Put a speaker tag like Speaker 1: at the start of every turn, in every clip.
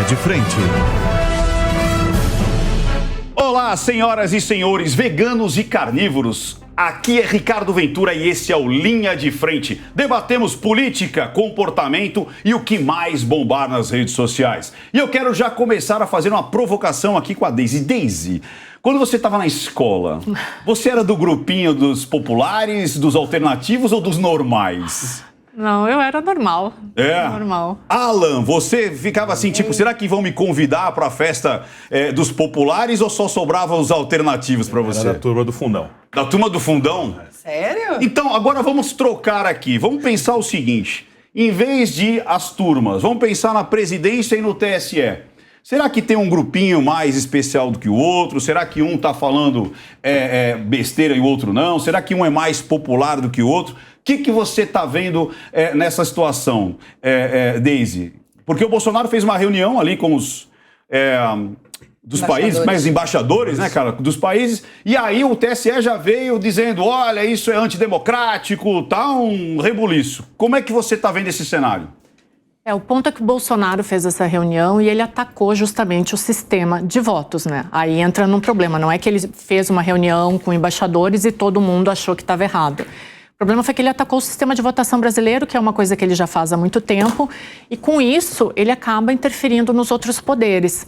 Speaker 1: de Frente.
Speaker 2: Olá, senhoras e senhores, veganos e carnívoros. Aqui é Ricardo Ventura e esse é o Linha de Frente. Debatemos política, comportamento e o que mais bombar nas redes sociais. E eu quero já começar a fazer uma provocação aqui com a Daisy. Daisy, quando você estava na escola, você era do grupinho dos populares, dos alternativos ou dos normais?
Speaker 3: Não, eu era normal.
Speaker 2: É?
Speaker 3: Normal.
Speaker 2: Alan, você ficava assim, tipo, será que vão me convidar para a festa dos populares ou só sobravam os alternativos para você?
Speaker 4: Era da turma do fundão.
Speaker 2: Da turma do fundão?
Speaker 5: Sério?
Speaker 2: Então, agora vamos trocar aqui. Vamos pensar o seguinte. Em vez de as turmas, vamos pensar na presidência e no TSE. Será que tem um grupinho mais especial do que o outro? Será que um está falando besteira e o outro não? Será que um é mais popular do que o outro? O que você está vendo nessa situação, Daisy? Porque o Bolsonaro fez uma reunião ali com os dos países, mas embaixadores, né, cara, dos países, e aí o TSE já veio dizendo, olha, isso é antidemocrático, tá um rebuliço. Como é que você está vendo esse cenário?
Speaker 3: O ponto é que o Bolsonaro fez essa reunião e ele atacou justamente o sistema de votos, né? Aí entra num problema, não é que ele fez uma reunião com embaixadores e todo mundo achou que estava errado. O problema foi que ele atacou o sistema de votação brasileiro, que é uma coisa que ele já faz há muito tempo, e com isso ele acaba interferindo nos outros poderes.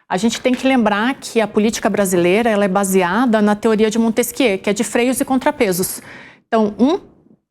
Speaker 3: A gente tem que lembrar que a política brasileira ela é baseada na teoria de Montesquieu, que é de freios e contrapesos. Então, um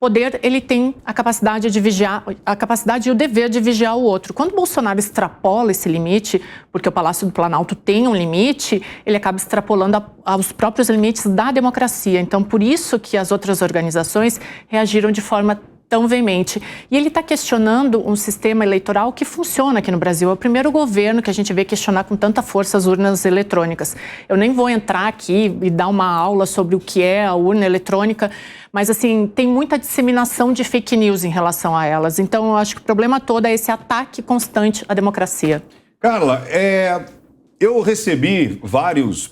Speaker 3: poder ele tem a capacidade de vigiar, a capacidade e o dever de vigiar o outro. Quando Bolsonaro extrapola esse limite, porque o Palácio do Planalto tem um limite, ele acaba extrapolando aos próprios limites da democracia. Então, por isso que as outras organizações reagiram de forma tão veemente. E ele está questionando um sistema eleitoral que funciona aqui no Brasil. É o primeiro governo que a gente vê questionar com tanta força as urnas eletrônicas. Eu nem vou entrar aqui e dar uma aula sobre o que é a urna eletrônica, mas assim, tem muita disseminação de fake news em relação a elas. Então, eu acho que o problema todo é esse ataque constante à democracia.
Speaker 2: Carla, eu recebi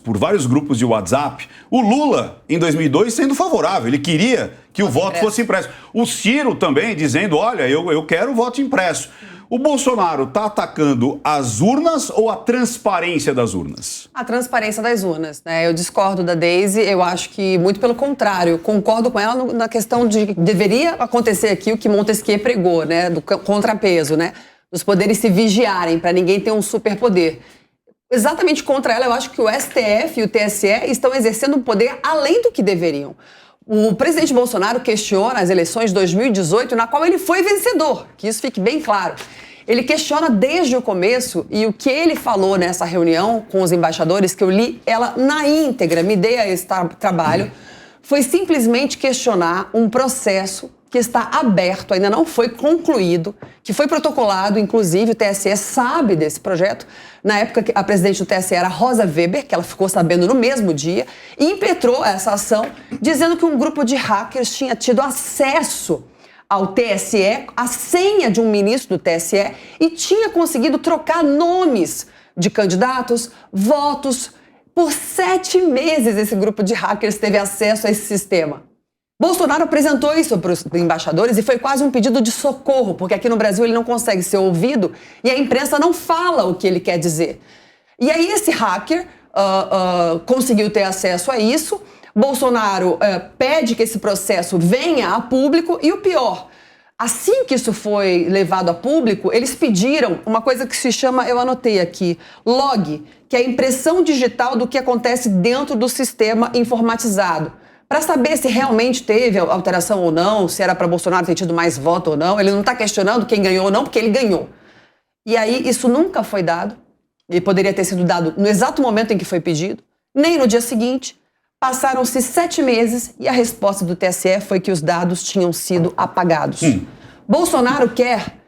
Speaker 2: por vários grupos de WhatsApp, o Lula, em 2002, sendo favorável. Ele queria que o voto fosse impresso. O Ciro também dizendo, olha, eu quero o voto impresso. O Bolsonaro está atacando as urnas ou a transparência das urnas?
Speaker 5: A transparência das urnas, né? Eu discordo da Daisy, eu acho que, muito pelo contrário, concordo com ela na questão de que deveria acontecer aqui o que Montesquieu pregou, né? Do contrapeso, né? Dos poderes se vigiarem, para ninguém ter um superpoder. Exatamente contra ela, eu acho que o STF e o TSE estão exercendo um poder além do que deveriam. O presidente Bolsonaro questiona as eleições de 2018, na qual ele foi vencedor, que isso fique bem claro. Ele questiona desde o começo, e o que ele falou nessa reunião com os embaixadores, que eu li ela na íntegra, me dei a esse trabalho, foi simplesmente questionar um processo que está aberto, ainda não foi concluído, que foi protocolado, inclusive o TSE sabe desse projeto. Na época, a presidente do TSE era Rosa Weber, que ela ficou sabendo no mesmo dia, e impetrou essa ação, dizendo que um grupo de hackers tinha tido acesso ao TSE, a senha de um ministro do TSE, e tinha conseguido trocar nomes de candidatos, votos. Por 7 meses, esse grupo de hackers teve acesso a esse sistema. Bolsonaro apresentou isso para os embaixadores e foi quase um pedido de socorro, porque aqui no Brasil ele não consegue ser ouvido e a imprensa não fala o que ele quer dizer. E aí esse hacker conseguiu ter acesso a isso, Bolsonaro pede que esse processo venha a público e o pior, assim que isso foi levado a público, eles pediram uma coisa que se chama, eu anotei aqui, log, que é a impressão digital do que acontece dentro do sistema informatizado. Para saber se realmente teve alteração ou não, se era para Bolsonaro ter tido mais voto ou não. Ele não está questionando quem ganhou ou não, porque ele ganhou. E aí, isso nunca foi dado. E poderia ter sido dado no exato momento em que foi pedido, nem no dia seguinte. Passaram-se 7 meses e a resposta do TSE foi que os dados tinham sido apagados. Bolsonaro quer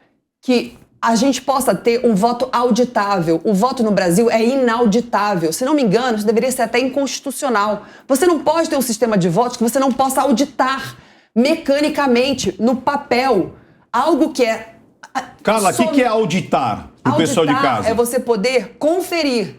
Speaker 5: que a gente possa ter um voto auditável. O voto no Brasil é inauditável. Se não me engano, isso deveria ser até inconstitucional. Você não pode ter um sistema de votos que você não possa auditar mecanicamente, no papel, algo que é...
Speaker 2: Carla, o que é auditar para o pessoal de casa?
Speaker 5: É você poder conferir.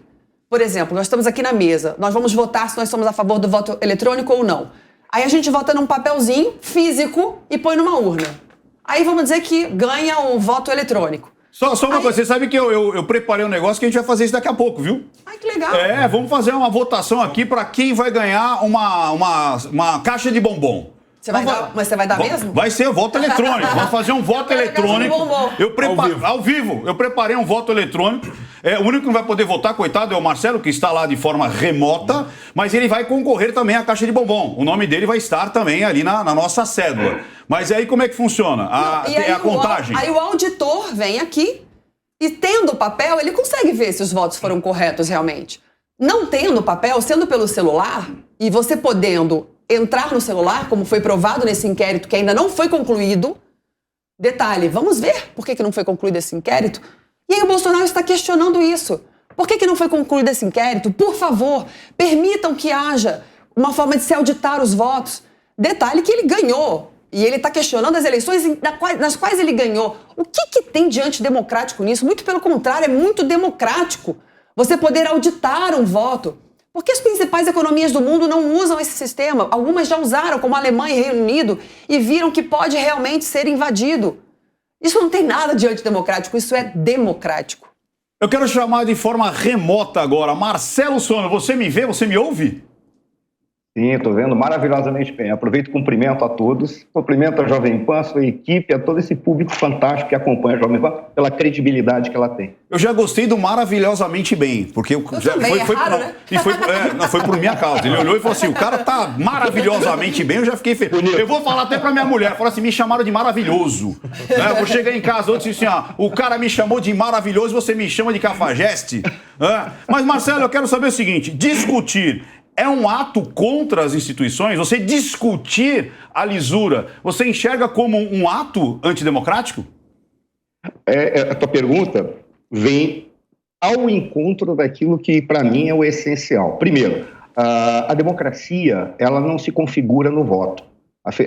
Speaker 5: Por exemplo, nós estamos aqui na mesa, nós vamos votar se nós somos a favor do voto eletrônico ou não. Aí a gente vota num papelzinho físico e põe numa urna. Aí vamos dizer que ganha o voto eletrônico.
Speaker 2: Só uma coisa, você sabe que eu preparei um negócio que a gente vai fazer isso daqui a pouco, viu?
Speaker 5: Ai, que legal.
Speaker 2: Vamos fazer uma votação aqui para quem vai ganhar uma caixa de bombom.
Speaker 5: Mas você vai dar mesmo?
Speaker 2: Vai ser voto eletrônico. Vamos fazer um voto eletrônico. Ao vivo. Eu preparei um voto eletrônico. O único que não vai poder votar, coitado, é o Marcelo, que está lá de forma remota, mas ele vai concorrer também à caixa de bombom. O nome dele vai estar também ali na nossa cédula. Mas aí como é que funciona? A contagem.
Speaker 5: Aí o auditor vem aqui e, tendo o papel, ele consegue ver se os votos foram corretos realmente. Não tendo o papel, sendo pelo celular, e você podendo entrar no celular, como foi provado nesse inquérito que ainda não foi concluído. Detalhe, vamos ver por que não foi concluído esse inquérito? E aí o Bolsonaro está questionando isso. Por que não foi concluído esse inquérito? Por favor, permitam que haja uma forma de se auditar os votos. Detalhe que ele ganhou. E ele está questionando as eleições nas quais ele ganhou. O que tem de antidemocrático nisso? Muito pelo contrário, é muito democrático você poder auditar um voto. Porque as principais economias do mundo não usam esse sistema. Algumas já usaram, como a Alemanha e Reino Unido, e viram que pode realmente ser invadido. Isso não tem nada de antidemocrático, isso é democrático.
Speaker 2: Eu quero chamar de forma remota agora. Marcelo Sono, você me vê? Você me ouve?
Speaker 1: Sim, estou vendo maravilhosamente bem. Aproveito e cumprimento a todos. Cumprimento a Jovem Pan, a sua equipe, a todo esse público fantástico que acompanha a Jovem Pan, pela credibilidade que ela tem.
Speaker 2: Eu já gostei do maravilhosamente bem, porque foi por minha causa. Ele olhou e falou assim, o cara tá maravilhosamente bem, eu já fiquei feliz. Eu vou falar até pra minha mulher, falar assim, me chamaram de maravilhoso. Eu vou chegar em casa hoje e dizer assim, o cara me chamou de maravilhoso, você me chama de cafajeste. Mas, Marcelo, eu quero saber o seguinte, discutir é um ato contra as instituições? Você discutir a lisura, você enxerga como um ato antidemocrático?
Speaker 1: A tua pergunta vem ao encontro daquilo que, para mim, é o essencial. Primeiro, a democracia, ela não se configura no voto.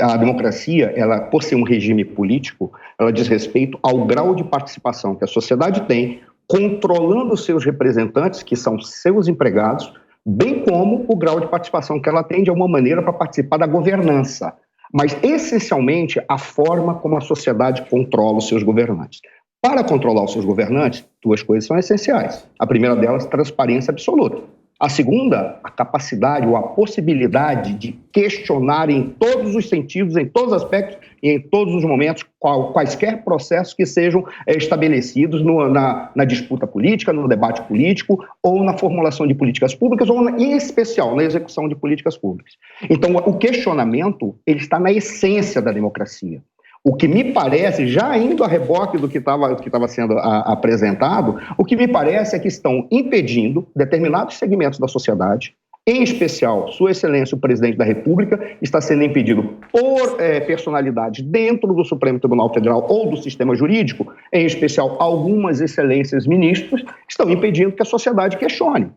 Speaker 1: A democracia, ela, por ser um regime político, ela diz respeito ao grau de participação que a sociedade tem, controlando os seus representantes, que são seus empregados, bem como o grau de participação que ela tem de alguma maneira para participar da governança. Mas, essencialmente, a forma como a sociedade controla os seus governantes. Para controlar os seus governantes, duas coisas são essenciais. A primeira delas, transparência absoluta. A segunda, a capacidade ou a possibilidade de questionar em todos os sentidos, em todos os aspectos e em todos os momentos, quaisquer processos que sejam estabelecidos na disputa política, no debate político ou na formulação de políticas públicas ou, em especial, na execução de políticas públicas. Então, o questionamento ele está na essência da democracia. O que me parece, já indo a reboque do que estava sendo apresentado, o que me parece é que estão impedindo determinados segmentos da sociedade, em especial, Sua Excelência, o Presidente da República, está sendo impedido por personalidades dentro do Supremo Tribunal Federal ou do sistema jurídico, em especial algumas excelências ministros, estão impedindo que a sociedade questione.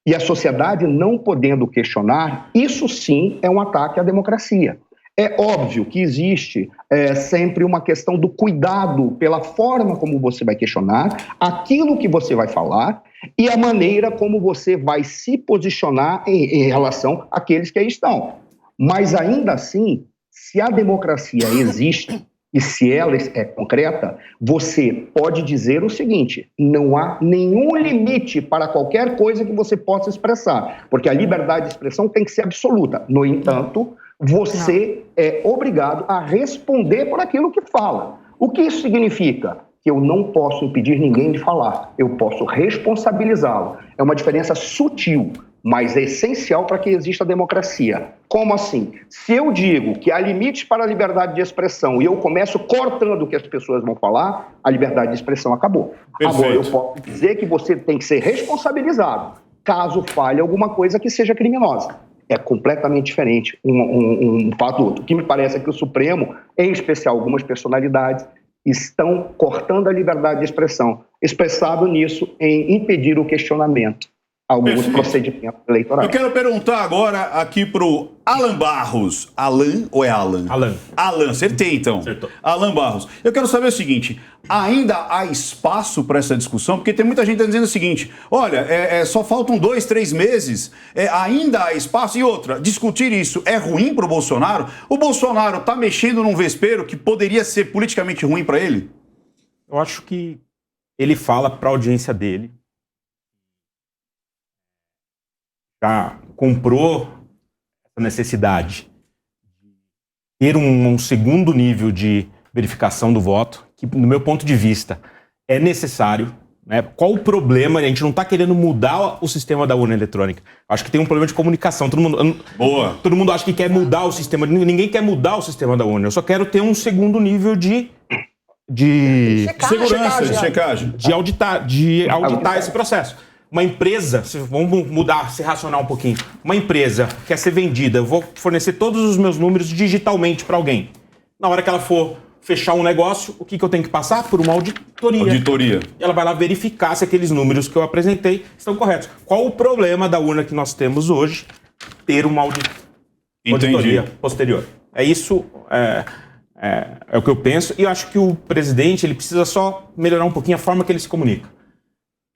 Speaker 1: E a sociedade não podendo questionar, isso sim é um ataque à democracia. É óbvio que existe sempre uma questão do cuidado pela forma como você vai questionar, aquilo que você vai falar e a maneira como você vai se posicionar em relação àqueles que aí estão. Mas ainda assim, se a democracia existe e se ela é concreta, você pode dizer o seguinte, não há nenhum limite para qualquer coisa que você possa expressar, porque a liberdade de expressão tem que ser absoluta. No entanto, você é obrigado a responder por aquilo que fala. O que isso significa? Que eu não posso impedir ninguém de falar, eu posso responsabilizá-lo. É uma diferença sutil, mas é essencial para que exista a democracia. Como assim? Se eu digo que há limites para a liberdade de expressão e eu começo cortando o que as pessoas vão falar, a liberdade de expressão acabou.
Speaker 2: Perfeito.
Speaker 1: Agora, eu posso dizer que você tem que ser responsabilizado caso falhe alguma coisa que seja criminosa. É completamente diferente um fato do outro. O que me parece é que o Supremo, em especial algumas personalidades, estão cortando a liberdade de expressão, expressado nisso em impedir o questionamento a alguns procedimentos eleitorais.
Speaker 2: Eu quero perguntar agora aqui pro Alan Barros. Alan ou é Alan?
Speaker 4: Alan.
Speaker 2: Alan, acertei então.
Speaker 4: Acertou.
Speaker 2: Alan Barros. Eu quero saber o seguinte, ainda há espaço para essa discussão? Porque tem muita gente dizendo o seguinte, olha, só faltam 2, 3 meses, ainda há espaço? E outra, discutir isso é ruim para o Bolsonaro? O Bolsonaro está mexendo num vespeiro que poderia ser politicamente ruim para ele?
Speaker 4: Eu acho que ele fala para a audiência dele, já comprou essa necessidade de ter um segundo nível de verificação do voto, que, no meu ponto de vista, é necessário. Né? Qual o problema? A gente não está querendo mudar o sistema da urna eletrônica. Acho que tem um problema de comunicação. Todo mundo acha que quer mudar o sistema. Ninguém quer mudar o sistema da urna. Eu só quero ter um segundo nível de
Speaker 2: segurança, de checagem.
Speaker 4: De auditar esse processo. Uma empresa, vamos mudar, se racionar um pouquinho. Uma empresa quer ser vendida, eu vou fornecer todos os meus números digitalmente para alguém. Na hora que ela for fechar um negócio, o que eu tenho que passar? Por uma auditoria. E ela vai lá verificar se aqueles números que eu apresentei estão corretos. Qual o problema da urna que nós temos hoje? Ter uma auditoria posterior. É isso, é o que eu penso. E eu acho que o presidente ele precisa só melhorar um pouquinho a forma que ele se comunica.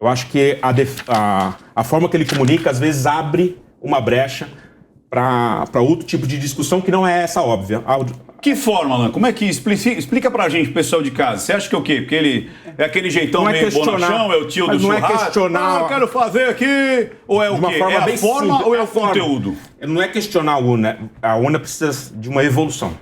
Speaker 4: Eu acho que a forma que ele comunica, às vezes, abre uma brecha para outro tipo de discussão que não é essa óbvia.
Speaker 2: Que forma, Alan? Como é que explica pra gente, pessoal de casa? Você acha que é o quê? Porque ele é aquele jeitão meio bonachão, é o tio do churrasco?
Speaker 4: Não é questionar...
Speaker 2: eu quero fazer aqui... Ou é o quê? É a forma ou é o conteúdo?
Speaker 4: Não é questionar a urna. A urna precisa de uma evolução.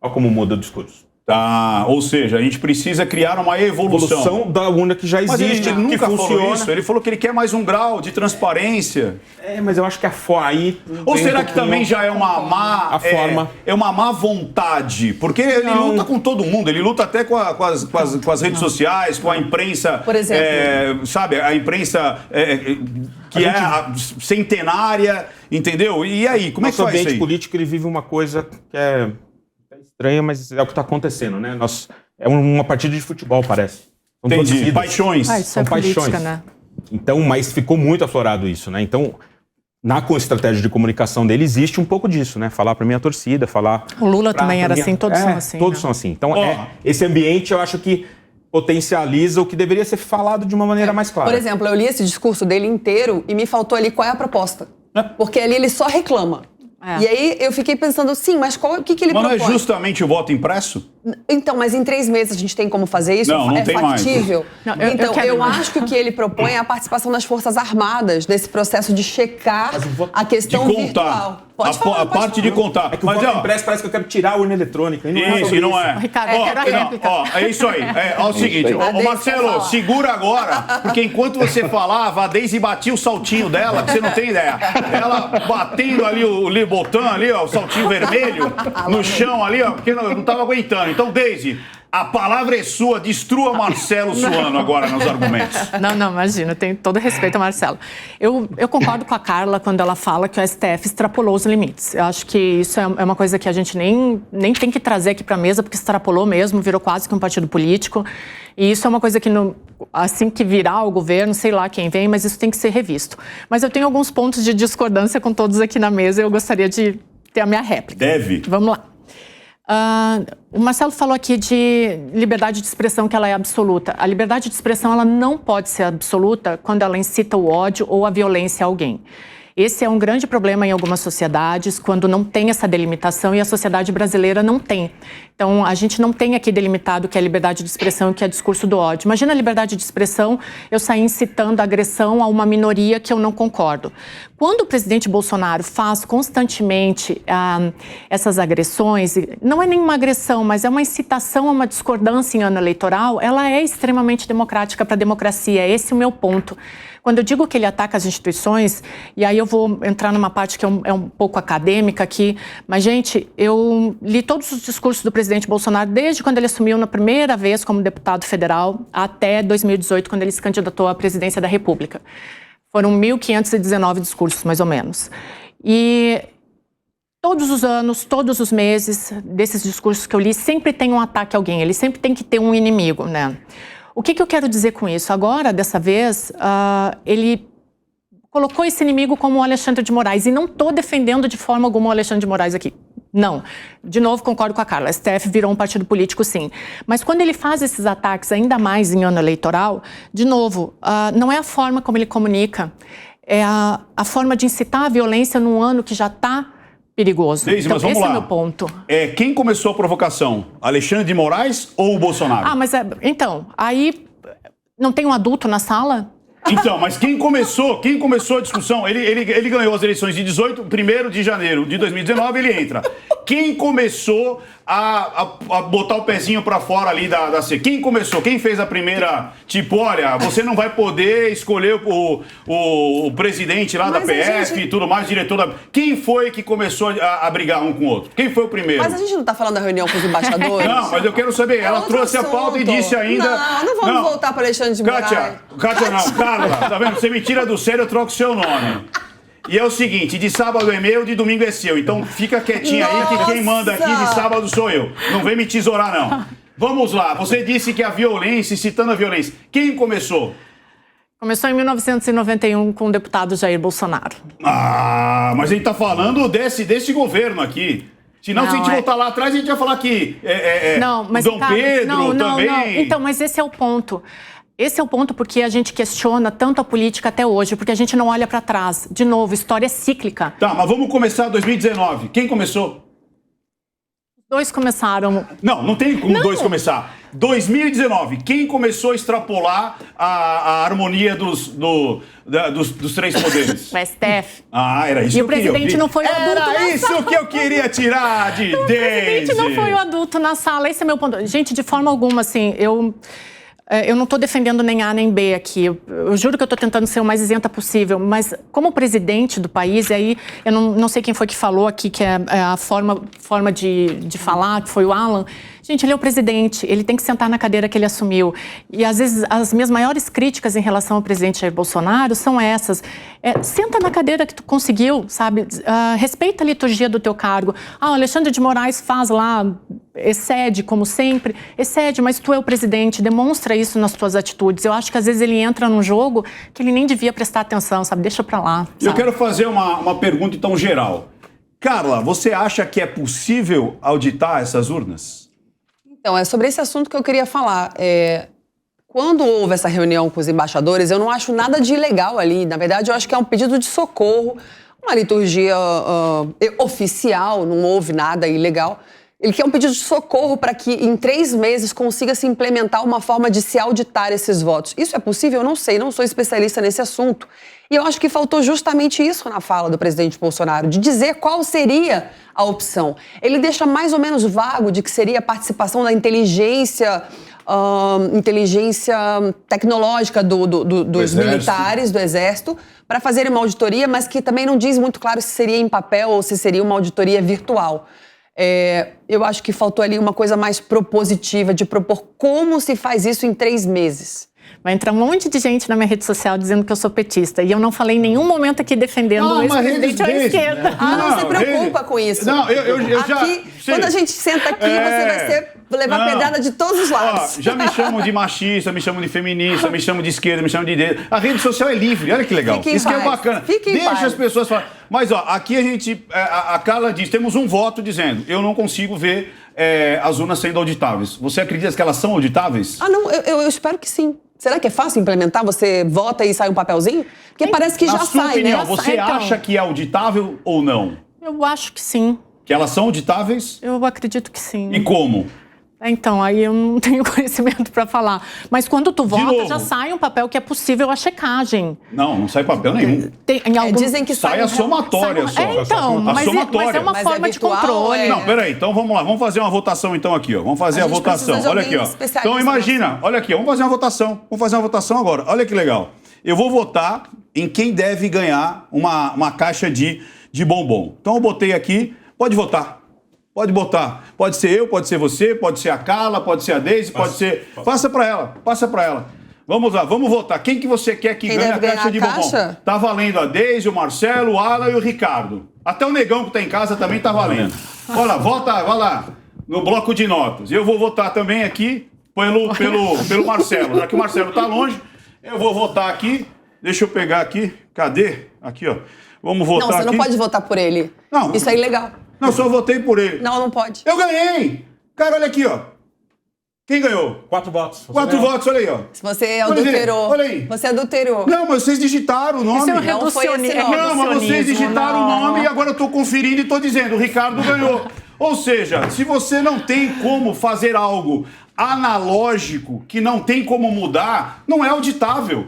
Speaker 4: Olha como muda o discurso.
Speaker 2: Tá, ou seja, a gente precisa criar uma evolução
Speaker 4: da urna que já existe,
Speaker 2: mas ele nunca
Speaker 4: que funciona.
Speaker 2: Falou isso. Ele falou que ele quer mais um grau de transparência.
Speaker 4: Mas eu acho que aí...
Speaker 2: Ou será que também já é uma má...
Speaker 4: forma.
Speaker 2: É uma má vontade? Porque ele luta com todo mundo, ele luta até com as redes sociais, com a imprensa...
Speaker 5: Por exemplo...
Speaker 2: sabe, a imprensa que é centenária, entendeu? E aí, como é que faz isso aí?
Speaker 4: O ambiente político, ele vive uma coisa que é... estranha, mas é o que está acontecendo, né? É uma partida de futebol, parece. São
Speaker 2: Entendi. Paixões.
Speaker 3: Isso
Speaker 4: são
Speaker 3: é política,
Speaker 4: paixões.
Speaker 3: né?
Speaker 4: Então, mas ficou muito aflorado isso, né? Então, na estratégia de comunicação dele, existe um pouco disso, né? Falar para minha torcida, falar...
Speaker 3: O Lula também era assim, todos são assim.
Speaker 4: Todos são assim. Então, esse ambiente, eu acho que potencializa o que deveria ser falado de uma maneira mais clara.
Speaker 5: Por exemplo, eu li esse discurso dele inteiro e me faltou ali qual é a proposta. Porque ali ele só reclama. E aí eu fiquei pensando, sim, mas o que ele propõe?
Speaker 2: Mas não é justamente o voto impresso?
Speaker 5: Então, mas em 3 meses a gente tem como fazer isso?
Speaker 2: Não tem
Speaker 5: factível?
Speaker 2: Mais.
Speaker 5: Então, eu acho que o que ele propõe é a participação das Forças Armadas nesse processo de checar a questão
Speaker 2: de contar.
Speaker 5: Virtual.
Speaker 2: A parte de contar.
Speaker 4: É que o voto impresso parece que eu quero tirar a urna eletrônica.
Speaker 2: E não é.
Speaker 3: Ricardo, eu quero a réplica.
Speaker 2: É isso aí. É o seguinte, Marcelo, segura agora, porque enquanto você falava, a Deise batia o saltinho dela, que você não tem ideia. Ela batendo ali o botão ali, ó, o saltinho vermelho, no chão ali, ó, porque não tava aguentando. Então, Deise, a palavra é sua, destrua Marcelo suando agora nos argumentos.
Speaker 3: Não, imagina, eu tenho todo respeito a Marcelo. Eu concordo com a Carla quando ela fala que o STF extrapolou os limites. Eu acho que isso é uma coisa que a gente nem tem que trazer aqui para a mesa, porque extrapolou mesmo, virou quase que um partido político. E isso é uma coisa que, assim que virar o governo, sei lá quem vem, mas isso tem que ser revisto. Mas eu tenho alguns pontos de discordância com todos aqui na mesa e eu gostaria de ter a minha réplica.
Speaker 2: Deve.
Speaker 3: Vamos lá. O Marcelo falou aqui de liberdade de expressão, que ela é absoluta. A liberdade de expressão ela não pode ser absoluta quando ela incita o ódio ou a violência a alguém. Esse é um grande problema em algumas sociedades, quando não tem essa delimitação, e a sociedade brasileira não tem. Então, a gente não tem aqui delimitado o que é liberdade de expressão e o que é discurso do ódio. Imagina a liberdade de expressão, eu sair incitando a agressão a uma minoria que eu não concordo. Quando o presidente Bolsonaro faz constantemente essas agressões, não é nenhuma agressão, mas é uma incitação a uma discordância em ano eleitoral, ela é extremamente democrática para a democracia. Esse é o meu ponto. Quando eu digo que ele ataca as instituições, e aí eu vou entrar numa parte que é um pouco acadêmica aqui, mas, gente, eu li todos os discursos do presidente Bolsonaro desde quando ele assumiu na primeira vez como deputado federal até 2018, quando ele se candidatou à presidência da República. Foram 1.519 discursos, mais ou menos. E todos os anos, todos os meses desses discursos que eu li, sempre tem um ataque a alguém, ele sempre tem que ter um inimigo, né? O que eu quero dizer com isso? Agora, dessa vez, ele colocou esse inimigo como o Alexandre de Moraes. E não estou defendendo de forma alguma o Alexandre de Moraes aqui. Não. De novo, concordo com a Carla. A STF virou um partido político, sim. Mas quando ele faz esses ataques, ainda mais em ano eleitoral, de novo, não é a forma como ele comunica, é a forma de incitar a violência num ano que já está perigoso.
Speaker 2: Deise,
Speaker 3: então,
Speaker 2: mas vamos
Speaker 3: esse
Speaker 2: lá.
Speaker 3: é o meu ponto.
Speaker 2: Quem começou a provocação? Alexandre de Moraes ou o Bolsonaro?
Speaker 3: Mas então, aí Não tem um adulto na sala?
Speaker 2: Então, mas quem começou a discussão, ele ganhou as eleições de 1º de janeiro de 2019, ele entra. Quem começou a botar o pezinho pra fora ali da C? Quem começou? Quem fez a primeira, tipo, olha, você não vai poder escolher o presidente lá da PF e tudo mais, diretor da... Quem foi que começou a brigar um com o outro? Quem foi o primeiro?
Speaker 5: Mas a gente não tá falando da reunião com os embaixadores?
Speaker 2: Não, mas eu quero saber. Ela trouxe a pauta e disse ainda...
Speaker 5: Não vamos voltar para Alexandre de Moraes.
Speaker 2: Kátia não, Carla, tá vendo? Você me tira do sério, eu troco seu nome. E é o seguinte, de sábado é meu, de domingo é seu. Então fica quietinho aí que quem manda aqui de sábado sou eu. Não vem me tesourar, não. Vamos lá, você disse que a violência, citando a violência, quem começou?
Speaker 3: Começou em 1991 com o deputado Jair Bolsonaro.
Speaker 2: Ah, mas a gente tá falando desse governo aqui. Senão, se a gente voltar lá atrás, a gente vai falar que Dom Pedro também... Não.
Speaker 3: Então, mas esse é o ponto. Esse é o ponto porque a gente questiona tanto a política até hoje, porque a gente não olha para trás. De novo, história é cíclica.
Speaker 2: Tá, mas vamos começar 2019. Quem começou?
Speaker 3: Dois começaram.
Speaker 2: Não tem como dois começar. 2019, quem começou a extrapolar a harmonia dos três poderes?
Speaker 3: O STF.
Speaker 2: Ah, era isso que eu queria.
Speaker 3: E o presidente não foi o adulto na sala.
Speaker 2: Era isso que eu queria tirar de dentro.
Speaker 3: O presidente não foi o adulto na sala. Esse é meu ponto. Gente, de forma alguma, assim, eu não estou defendendo nem A nem B aqui. Eu juro que eu estou tentando ser o mais isenta possível. Mas como presidente do país, e aí eu não sei quem foi que falou aqui, que é a forma de falar, que foi o Alan. Gente, ele é o presidente, ele tem que sentar na cadeira que ele assumiu. E às vezes as minhas maiores críticas em relação ao presidente Jair Bolsonaro são essas. Senta na cadeira que tu conseguiu, sabe? Respeita a liturgia do teu cargo. O Alexandre de Moraes faz lá, excede, como sempre, excede, mas tu é o presidente, demonstra isso nas tuas atitudes. Eu acho que às vezes ele entra num jogo que ele nem devia prestar atenção, sabe? Deixa pra lá. Sabe?
Speaker 2: Eu quero fazer uma pergunta então geral. Carla, você acha que é possível auditar essas urnas?
Speaker 5: Então, é sobre esse assunto que eu queria falar. Quando houve essa reunião com os embaixadores, eu não acho nada de ilegal ali. Na verdade, eu acho que é um pedido de socorro, uma liturgia oficial, não houve nada ilegal. Ele quer um pedido de socorro para que em 3 meses consiga se implementar uma forma de se auditar esses votos. Isso é possível? Eu não sei, não sou especialista nesse assunto. E eu acho que faltou justamente isso na fala do presidente Bolsonaro, de dizer qual seria a opção. Ele deixa mais ou menos vago de que seria a participação da inteligência tecnológica dos militares, do Exército, para fazerem uma auditoria, mas que também não diz muito claro se seria em papel ou se seria uma auditoria virtual. Eu acho que faltou ali uma coisa mais propositiva, de propor como se faz isso em 3 meses.
Speaker 3: Vai entrar um monte de gente na minha rede social dizendo que eu sou petista. E eu não falei em nenhum momento aqui defendendo o ex-presidente à esquerda.
Speaker 5: Não se preocupa com isso.
Speaker 2: Não, eu já...
Speaker 5: Aqui, quando a gente senta aqui, você vai levar pedrada de todos os lados.
Speaker 2: Já me chamam de machista, me chamam de feminista, me chamam de esquerda, me chamam de direita. A rede social é livre, olha que legal. Isso que é bacana. Deixa as pessoas falar. Mas, aqui a gente... A Carla diz, temos um voto dizendo, eu não consigo ver as urnas sendo auditáveis. Você acredita que elas são auditáveis?
Speaker 5: Não, eu espero que sim. Será que é fácil implementar? Você vota e sai um papelzinho? Porque parece que já sai,
Speaker 2: Na sua opinião,
Speaker 5: né?
Speaker 2: você acha que é auditável ou não?
Speaker 3: Eu acho que sim.
Speaker 2: Que elas são auditáveis?
Speaker 3: Eu acredito que sim.
Speaker 2: E como?
Speaker 3: Então, aí eu não tenho conhecimento para falar. Mas quando tu vota, já sai um papel que é possível a checagem.
Speaker 2: Não sai papel nenhum.
Speaker 5: Dizem que
Speaker 2: sai a somatória só.
Speaker 3: Então, mas é uma forma de controle.
Speaker 2: Não, peraí, então vamos lá. Vamos fazer uma votação então aqui, ó. Vamos fazer a votação. Olha aqui, ó. Então imagina, olha aqui, vamos fazer uma votação. Vamos fazer uma votação agora. Olha que legal. Eu vou votar em quem deve ganhar uma caixa de bombom. Então eu botei aqui, pode votar. Pode botar. Pode ser eu, pode ser você, pode ser a Carla, pode ser a Deise, pode ser... Passa pra ela. Vamos lá, vamos votar. Quem que você quer que ganhe a caixa de bombom? Tá valendo a Deise, o Marcelo, o Alan e o Ricardo. Até o Negão que tá em casa também tá valendo. Olha lá, vota, vai lá, no bloco de notas. Eu vou votar também aqui pelo Marcelo. Já que o Marcelo tá longe, eu vou votar aqui. Deixa eu pegar aqui. Cadê? Aqui, ó. Vamos votar aqui.
Speaker 5: Não, você não pode votar por ele.
Speaker 2: Não.
Speaker 5: Isso é ilegal.
Speaker 2: Não, só votei por ele.
Speaker 5: Não pode.
Speaker 2: Eu ganhei! Cara, olha aqui, ó. Quem ganhou?
Speaker 4: 4 votos.
Speaker 2: 4 votos, olha aí, ó.
Speaker 5: Você adulterou.
Speaker 2: Olha aí.
Speaker 5: Você adulterou.
Speaker 2: Não, mas vocês digitaram o nome.
Speaker 3: Isso é um reducionismo.
Speaker 2: Não, mas vocês digitaram o nome e agora eu tô conferindo e tô dizendo, o Ricardo ganhou. Ou seja, se você não tem como fazer algo analógico que não tem como mudar, não é auditável.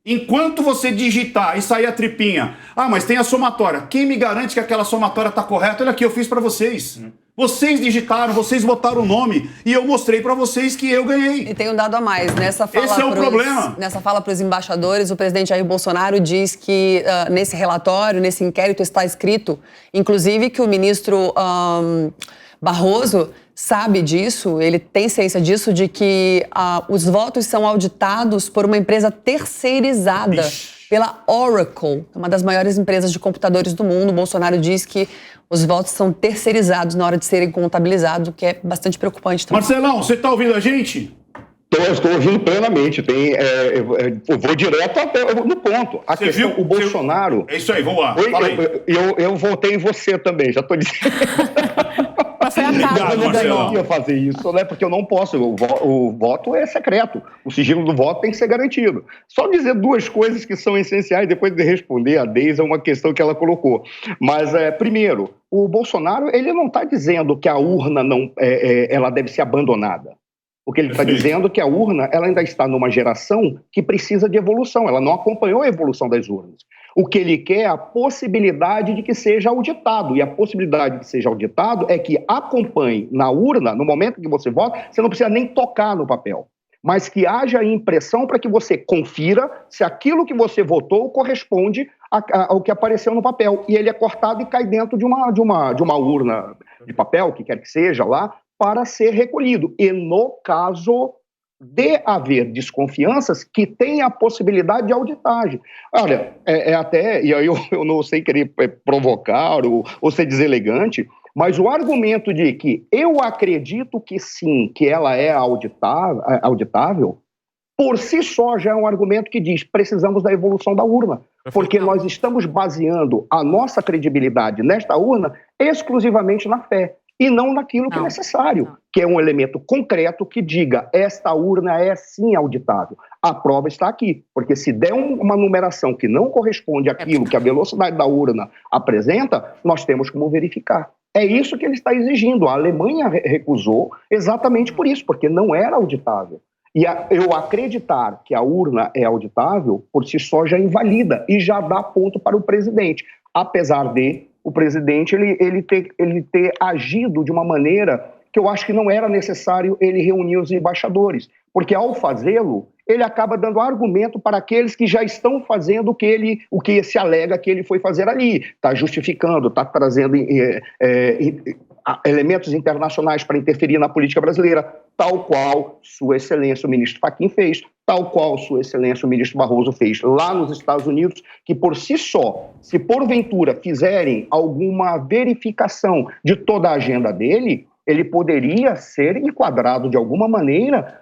Speaker 2: Enquanto você digitar e sair a tripinha, mas tem a somatória. Quem me garante que aquela somatória está correta? Olha aqui, eu fiz para vocês. Vocês digitaram, vocês botaram o nome e eu mostrei para vocês que eu ganhei.
Speaker 5: E tem um dado a mais. Nessa fala
Speaker 2: Esse é o problema.
Speaker 5: Nessa fala para os embaixadores, o presidente Jair Bolsonaro diz que nesse relatório, nesse inquérito, está escrito, inclusive, que o ministro Barroso sabe disso, ele tem ciência disso, de que os votos são auditados por uma empresa terceirizada, pela Oracle, uma das maiores empresas de computadores do mundo. O Bolsonaro diz que os votos são terceirizados na hora de serem contabilizados, o que é bastante preocupante também.
Speaker 2: Marcelão, você está ouvindo a gente?
Speaker 1: Estou ouvindo plenamente. Eu vou direto até no ponto. A questão, o Bolsonaro...
Speaker 2: É isso aí, vamos lá. Fala aí.
Speaker 1: Eu votei em você também, já estou dizendo.
Speaker 3: Foi a cara.
Speaker 1: Eu não ia fazer isso, né? Porque eu não posso. O voto é secreto. O sigilo do voto tem que ser garantido. Só dizer duas coisas que são essenciais, depois de responder a Deise, é uma questão que ela colocou. Mas, primeiro, o Bolsonaro, ele não está dizendo que a urna ela deve ser abandonada. O que ele está dizendo é que a urna ela ainda está numa geração que precisa de evolução. Ela não acompanhou a evolução das urnas. O que ele quer é a possibilidade de que seja auditado. E a possibilidade de que seja auditado é que acompanhe na urna, no momento que você vota, você não precisa nem tocar no papel. Mas que haja impressão para que você confira se aquilo que você votou corresponde ao que apareceu no papel. E ele é cortado e cai dentro de uma urna de papel, que quer que seja lá, para ser recolhido. E no caso de haver desconfianças, que tem a possibilidade de auditagem. Olha, até, e aí eu não sei querer provocar ou ser deselegante, mas o argumento de que eu acredito que sim, que ela é auditável, por si só já é um argumento que diz precisamos da evolução da urna, porque nós estamos baseando a nossa credibilidade nesta urna exclusivamente na fé. E não naquilo que é necessário, que é um elemento concreto que diga esta urna é sim auditável. A prova está aqui, porque se der uma numeração que não corresponde àquilo que a velocidade da urna apresenta, nós temos como verificar. É isso que ele está exigindo. A Alemanha recusou exatamente por isso, porque não era auditável. E eu acreditar que a urna é auditável, por si só já invalida e já dá ponto para o presidente, apesar de o presidente ele ter agido de uma maneira que eu acho que não era necessário ele reunir os embaixadores, porque ao fazê-lo, ele acaba dando argumento para aqueles que já estão fazendo o que se alega que ele foi fazer ali, está justificando, está trazendo elementos internacionais para interferir na política brasileira, tal qual Sua Excelência o ministro Fachin fez, tal qual Sua Excelência o ministro Barroso fez lá nos Estados Unidos, que por si só, se porventura fizerem alguma verificação de toda a agenda dele, ele poderia ser enquadrado de alguma maneira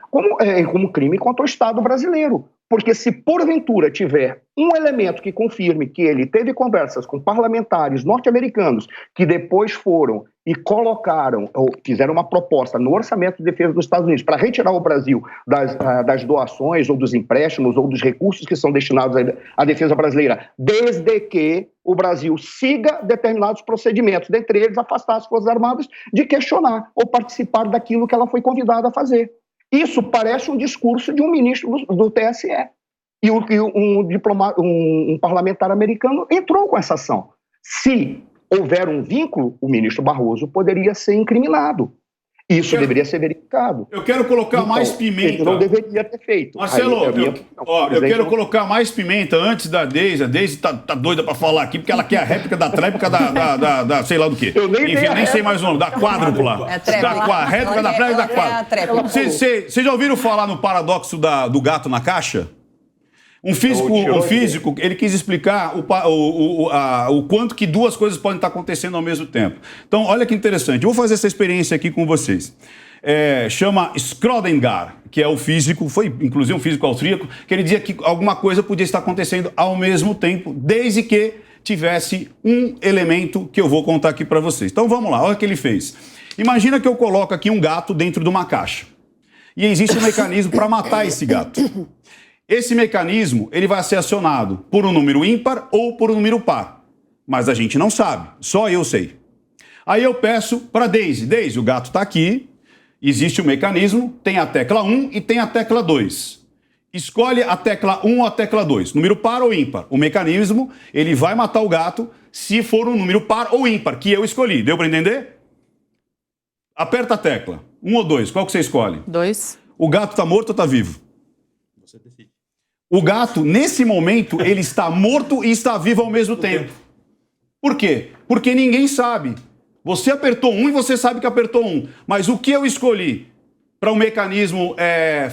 Speaker 1: como crime contra o Estado brasileiro. Porque se porventura tiver um elemento que confirme que ele teve conversas com parlamentares norte-americanos que depois foram e colocaram, ou fizeram uma proposta no Orçamento de Defesa dos Estados Unidos para retirar o Brasil das doações ou dos empréstimos ou dos recursos que são destinados à defesa brasileira, desde que o Brasil siga determinados procedimentos, dentre eles afastar as Forças Armadas de questionar ou participar daquilo que ela foi convidada a fazer. Isso parece um discurso de um ministro do TSE. E um parlamentar americano entrou com essa ação. Se houver um vínculo, o ministro Barroso poderia ser incriminado. Isso deveria ser verificado.
Speaker 2: Eu quero colocar mais pimenta.
Speaker 1: Ele não deveria ter feito.
Speaker 2: Marcelo, eu quero colocar mais pimenta antes da Deise. A Deise tá doida para falar aqui, porque ela quer a réplica da tréplica da sei lá do quê.
Speaker 1: Eu nem
Speaker 2: sei mais o nome, da quádrupla.
Speaker 5: A
Speaker 2: réplica da tréplica da quádrupla. Vocês já ouviram falar no paradoxo do gato na caixa? Um físico, ele quis explicar o quanto que duas coisas podem estar acontecendo ao mesmo tempo. Então, olha que interessante. Eu vou fazer essa experiência aqui com vocês. Chama Schrödinger, que é o físico, foi inclusive um físico austríaco, que ele dizia que alguma coisa podia estar acontecendo ao mesmo tempo, desde que tivesse um elemento que eu vou contar aqui para vocês. Então, vamos lá. Olha o que ele fez. Imagina que eu coloco aqui um gato dentro de uma caixa. E existe um mecanismo para matar esse gato. Esse mecanismo ele vai ser acionado por um número ímpar ou por um número par. Mas a gente não sabe, só eu sei. Aí eu peço para Deise, o gato está aqui, Existe um mecanismo, tem a tecla 1 e tem a tecla 2. Escolhe a tecla 1 ou a tecla 2, número par ou ímpar. O mecanismo, ele vai matar o gato se for um número par ou ímpar, que eu escolhi. Deu para entender? Aperta a tecla. 1 ou 2, qual que você escolhe?
Speaker 3: 2.
Speaker 2: O gato tá morto ou tá vivo?
Speaker 4: Você decide.
Speaker 2: O gato, nesse momento, ele está morto e está vivo ao mesmo tempo. Por quê? Porque ninguém sabe. Você apertou 1 e você sabe que apertou 1. Mas o que eu escolhi para o mecanismo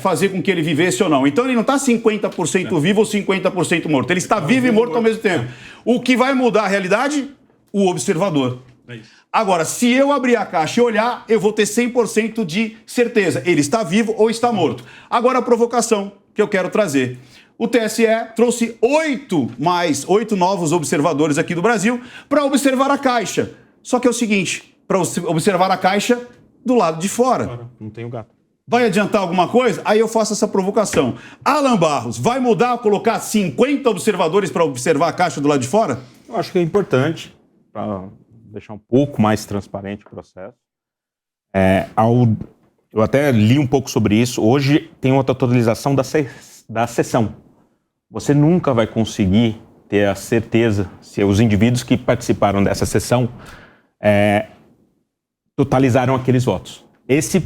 Speaker 2: fazer com que ele vivesse ou não? Então ele não está 50% vivo ou 50% morto. Ele está vivo e morto ao mesmo tempo. O que vai mudar a realidade? O observador. Agora, se eu abrir a caixa e olhar, eu vou ter 100% de certeza. Ele está vivo ou está morto. Agora a provocação que eu quero trazer. O TSE trouxe 8 novos observadores aqui do Brasil para observar a caixa. Só que é o seguinte, para observar a caixa do lado de fora.
Speaker 4: Não tem o gato.
Speaker 2: Vai adiantar alguma coisa? Aí eu faço essa provocação. Alan Barros, vai mudar colocar 50 observadores para observar a caixa do lado de fora?
Speaker 4: Eu acho que é importante para deixar um pouco mais transparente o processo. Eu até li um pouco sobre isso. Hoje tem uma totalização da sessão. Você nunca vai conseguir ter a certeza se os indivíduos que participaram dessa sessão totalizaram aqueles votos. Esse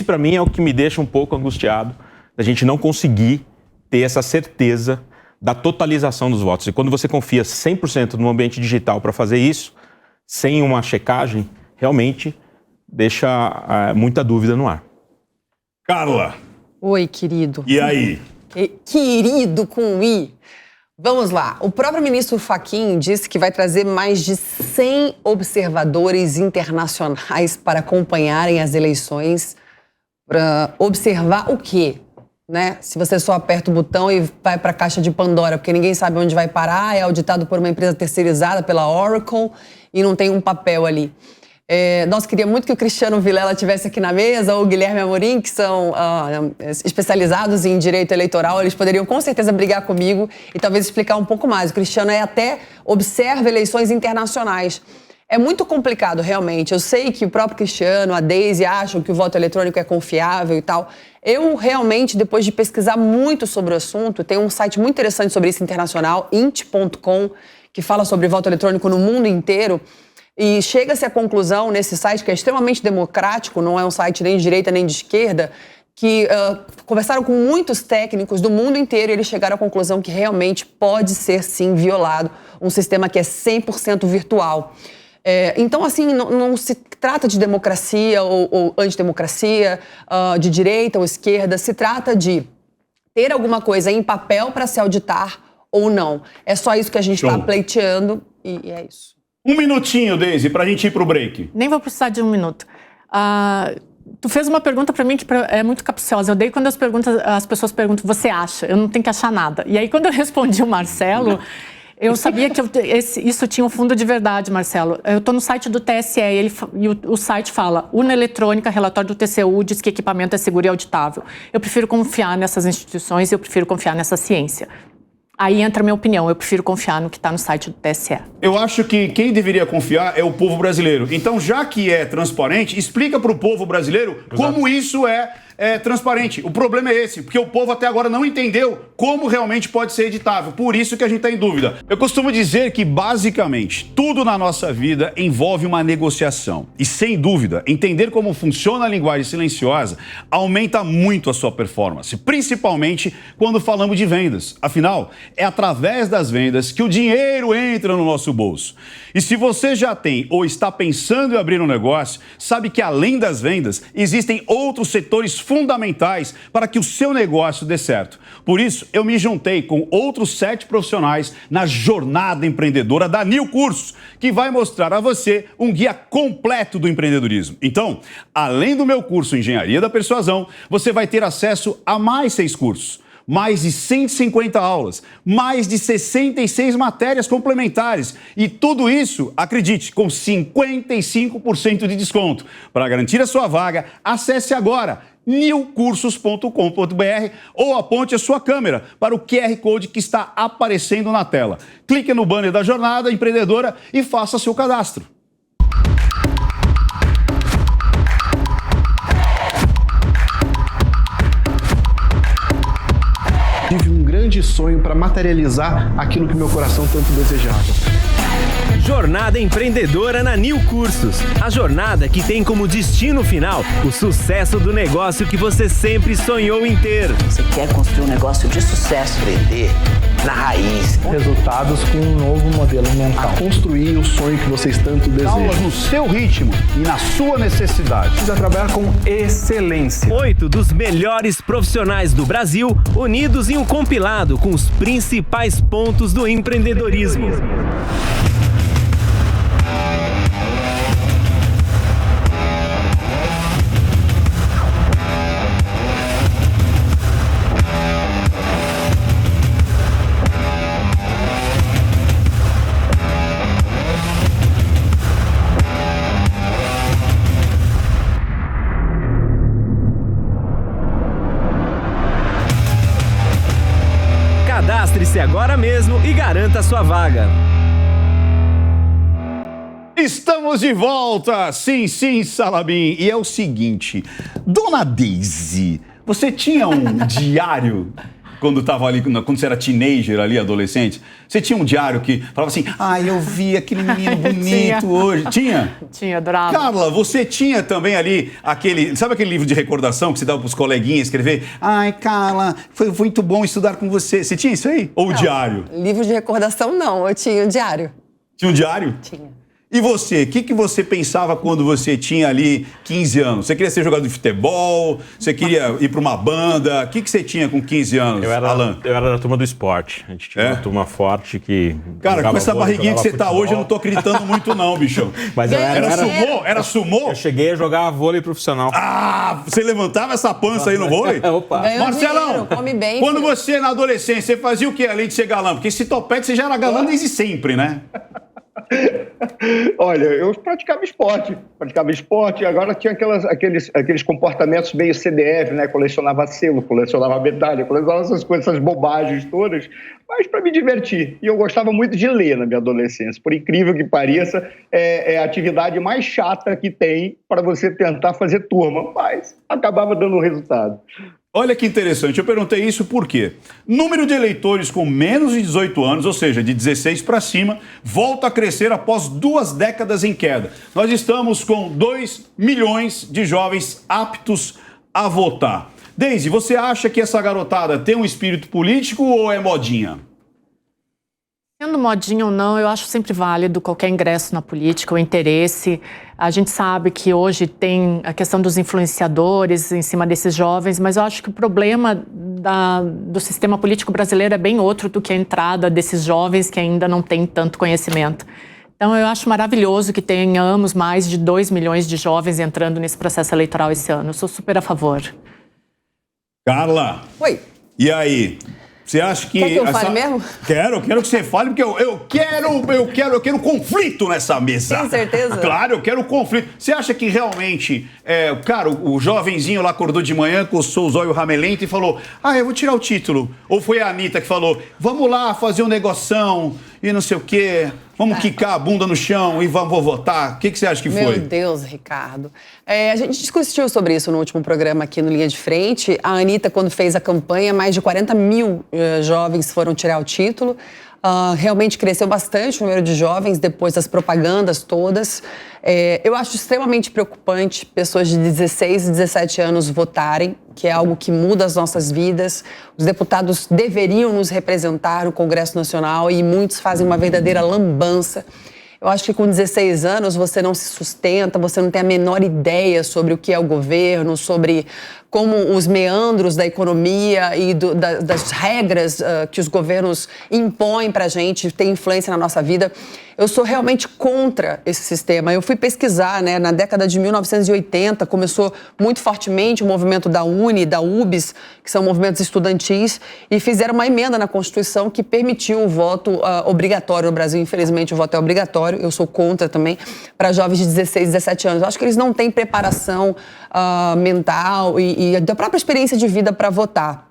Speaker 4: para mim é o que me deixa um pouco angustiado, da gente não conseguir ter essa certeza da totalização dos votos. E quando você confia 100% no ambiente digital para fazer isso, sem uma checagem, realmente deixa muita dúvida no ar.
Speaker 2: Carla.
Speaker 5: Oi, querido.
Speaker 2: E aí?
Speaker 5: Querido com I. Vamos lá. O próprio ministro Fachin disse que vai trazer mais de 100 observadores internacionais para acompanharem as eleições. Para observar o quê? Né? Se você só aperta o botão e vai para a caixa de Pandora, porque ninguém sabe onde vai parar, é auditado por uma empresa terceirizada, pela Oracle, e não tem um papel ali. Nós queríamos muito que o Cristiano Vilela estivesse aqui na mesa, ou o Guilherme Amorim, que são especializados em direito eleitoral. Eles poderiam com certeza brigar comigo e talvez explicar um pouco mais. O Cristiano até observa eleições internacionais. É muito complicado, realmente. Eu sei que o próprio Cristiano, a Daisy acham que o voto eletrônico é confiável e tal. Eu realmente, depois de pesquisar muito sobre o assunto, tem um site muito interessante sobre isso internacional, int.com, que fala sobre voto eletrônico no mundo inteiro. E chega-se à conclusão nesse site, que é extremamente democrático, não é um site nem de direita nem de esquerda, que conversaram com muitos técnicos do mundo inteiro e eles chegaram à conclusão que realmente pode ser, sim, violado um sistema que é 100% virtual. Então, assim, não se trata de democracia ou antidemocracia, de direita ou esquerda, se trata de ter alguma coisa em papel para se auditar ou não. É só isso que a gente está pleiteando e é isso.
Speaker 2: Um minutinho, Daisy, pra gente ir pro break.
Speaker 3: Nem vou precisar de um minuto. Tu fez uma pergunta pra mim que é muito capciosa. Eu odeio quando as pessoas perguntam, você acha? Eu não tenho que achar nada. E aí, quando eu respondi o Marcelo, eu sabia que isso tinha um fundo de verdade, Marcelo. Eu tô no site do TSE e o site fala, urna eletrônica, relatório do TCU, diz que equipamento é seguro e auditável. Eu prefiro confiar nessas instituições e eu prefiro confiar nessa ciência. Aí entra a minha opinião, eu prefiro confiar no que está no site do TSE.
Speaker 2: Eu acho que quem deveria confiar é o povo brasileiro. Então, já que é transparente, explica para o povo brasileiro como isso é transparente. O problema é esse, porque o povo até agora não entendeu como realmente pode ser editável. Por isso que a gente está em dúvida. Eu costumo dizer que, basicamente, tudo na nossa vida envolve uma negociação. E, sem dúvida, entender como funciona a linguagem silenciosa aumenta muito a sua performance, principalmente quando falamos de vendas. Afinal, é através das vendas que o dinheiro entra no nosso bolso. E se você já tem ou está pensando em abrir um negócio, sabe que além das vendas, existem outros setores fundamentais para que o seu negócio dê certo. Por isso, eu me juntei com outros 7 profissionais na jornada empreendedora da New Cursos, que vai mostrar a você um guia completo do empreendedorismo. Então, além do meu curso Engenharia da Persuasão, você vai ter acesso a mais 6 cursos. Mais de 150 aulas, mais de 66 matérias complementares e tudo isso, acredite, com 55% de desconto. Para garantir a sua vaga, acesse agora newcursos.com.br ou aponte a sua câmera para o QR Code que está aparecendo na tela. Clique no banner da Jornada Empreendedora e faça seu cadastro.
Speaker 6: grande sonho para materializar aquilo que meu coração tanto desejava.
Speaker 7: Jornada Empreendedora na Nil Cursos. A jornada que tem como destino final o sucesso do negócio que você sempre sonhou em ter.
Speaker 8: Você quer construir um negócio de sucesso, vender na raiz.
Speaker 6: Resultados com um novo modelo mental. A construir o sonho que vocês tanto desejam.
Speaker 2: Aulas no seu ritmo e na sua necessidade.
Speaker 6: Precisa trabalhar com excelência.
Speaker 7: 8 dos melhores profissionais do Brasil unidos em um compilado com os principais pontos do empreendedorismo. Cadastre-se agora mesmo e garanta sua vaga.
Speaker 2: Estamos de volta! Sim, Salabim. E é o seguinte, Dona Daisy, você tinha um diário quando estava ali, quando você era teenager ali, adolescente? Você tinha um diário que falava assim, eu vi aquele menino bonito hoje. Tinha?
Speaker 3: Tinha, adorava.
Speaker 2: Carla, você tinha também ali sabe aquele livro de recordação que você dava para os coleguinhas escrever? Ai, Carla, foi muito bom estudar com você. Você tinha isso aí? Ou o diário?
Speaker 5: Livro de recordação, não. Eu tinha o diário.
Speaker 2: Tinha um diário?
Speaker 5: Tinha.
Speaker 2: E você, o que você pensava quando você tinha ali 15 anos? Você queria ser jogador de futebol? Você queria ir para uma banda? O que você tinha com 15 anos, Alan?
Speaker 4: Eu era da turma do esporte. A gente tinha uma turma forte que...
Speaker 2: Cara, com essa barriguinha que você tá hoje, eu não tô acreditando muito não, bichão.
Speaker 4: Mas
Speaker 2: Era sumô?
Speaker 4: Eu cheguei a jogar vôlei profissional.
Speaker 2: Você levantava essa pança aí no vôlei?
Speaker 4: Opa.
Speaker 5: Ganhou
Speaker 2: Marcelão,
Speaker 5: dinheiro, come bem,
Speaker 2: quando
Speaker 5: filho.
Speaker 2: você, na adolescência, você fazia o que além de ser galã? Porque esse topete você já era galã desde sempre, né?
Speaker 1: Olha, eu praticava esporte, agora tinha aqueles comportamentos meio CDF, né? Colecionava selo, colecionava medalha, colecionava essas coisas, essas bobagens todas, mas para me divertir. E eu gostava muito de ler na minha adolescência. Por incrível que pareça, é a atividade mais chata que tem para você tentar fazer turma, mas acabava dando resultado.
Speaker 2: Olha que interessante, eu perguntei isso por quê? Número de eleitores com menos de 18 anos, ou seja, de 16 para cima, volta a crescer após 2 décadas em queda. Nós estamos com 2 milhões de jovens aptos a votar. Daisy, você acha que essa garotada tem um espírito político ou é modinha?
Speaker 3: Sendo modinha ou não, eu acho sempre válido qualquer ingresso na política, o interesse. A gente sabe que hoje tem a questão dos influenciadores em cima desses jovens, mas eu acho que o problema do sistema político brasileiro é bem outro do que a entrada desses jovens que ainda não têm tanto conhecimento. Então, eu acho maravilhoso que tenhamos mais de 2 milhões de jovens entrando nesse processo eleitoral esse ano. Eu sou super a favor.
Speaker 2: Carla!
Speaker 5: Oi.
Speaker 2: E aí? Você acha que...
Speaker 5: Quer que eu fale mesmo?
Speaker 2: Quero que você fale, porque eu quero conflito nessa mesa.
Speaker 5: Tem certeza?
Speaker 2: Claro, eu quero conflito. Você acha que realmente, cara, o jovenzinho lá acordou de manhã, coçou os olhos ramelento e falou, eu vou tirar o título. Ou foi a Anitta que falou, vamos lá fazer um negoção e não sei o quê, vamos quicar a bunda no chão e vamos votar. O que você acha que foi?
Speaker 5: Meu Deus, Ricardo. A gente discutiu sobre isso no último programa aqui no Linha de Frente. A Anitta, quando fez a campanha, mais de 40 mil jovens foram tirar o título. Realmente cresceu bastante o número de jovens depois das propagandas todas. Eu acho extremamente preocupante pessoas de 16 e 17 anos votarem, que é algo que muda as nossas vidas. Os deputados deveriam nos representar no Congresso Nacional e muitos fazem uma verdadeira lambança. Eu acho que com 16 anos você não se sustenta, você não tem a menor ideia sobre o que é o governo, sobre como os meandros da economia e das regras que os governos impõem para a gente têm influência na nossa vida. Eu sou realmente contra esse sistema. Eu fui pesquisar, né, na década de 1980, começou muito fortemente o movimento da UNE, da UBS, que são movimentos estudantis, e fizeram uma emenda na Constituição que permitiu o voto obrigatório no Brasil. Infelizmente, o voto é obrigatório. Eu sou contra também, para jovens de 16, 17 anos. Eu acho que eles não têm preparação mental e da própria experiência de vida para votar.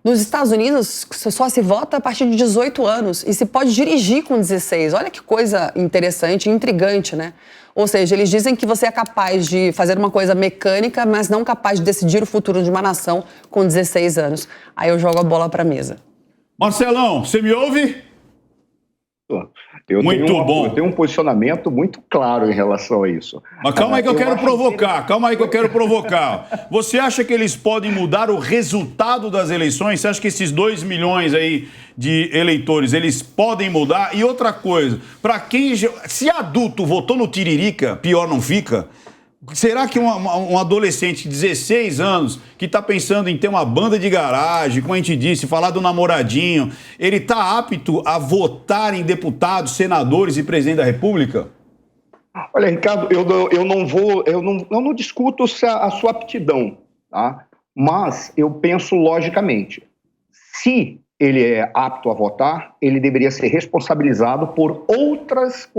Speaker 5: Nos Estados Unidos, só se vota a partir de 18 anos e se pode dirigir com 16. Olha que coisa interessante e intrigante, né? Ou seja, eles dizem que você é capaz de fazer uma coisa mecânica, mas não capaz de decidir o futuro de uma nação com 16 anos. Aí eu jogo a bola para a mesa.
Speaker 2: Marcelão, você me ouve?
Speaker 1: Eu
Speaker 2: bom.
Speaker 1: Eu tenho um posicionamento muito claro em relação a isso.
Speaker 2: Mas calma aí que eu quero provocar. Você acha que eles podem mudar o resultado das eleições? Você acha que esses 2 milhões aí de eleitores, eles podem mudar? E outra coisa, para quem... Se adulto votou no Tiririca, pior não fica? Será que um adolescente de 16 anos que está pensando em ter uma banda de garagem, como a gente disse, falar do namoradinho, ele está apto a votar em deputados, senadores e presidente da República?
Speaker 1: Olha, Ricardo, eu não discuto a sua aptidão, tá? Mas eu penso logicamente. Se ele é apto a votar, ele deveria ser responsabilizado por outras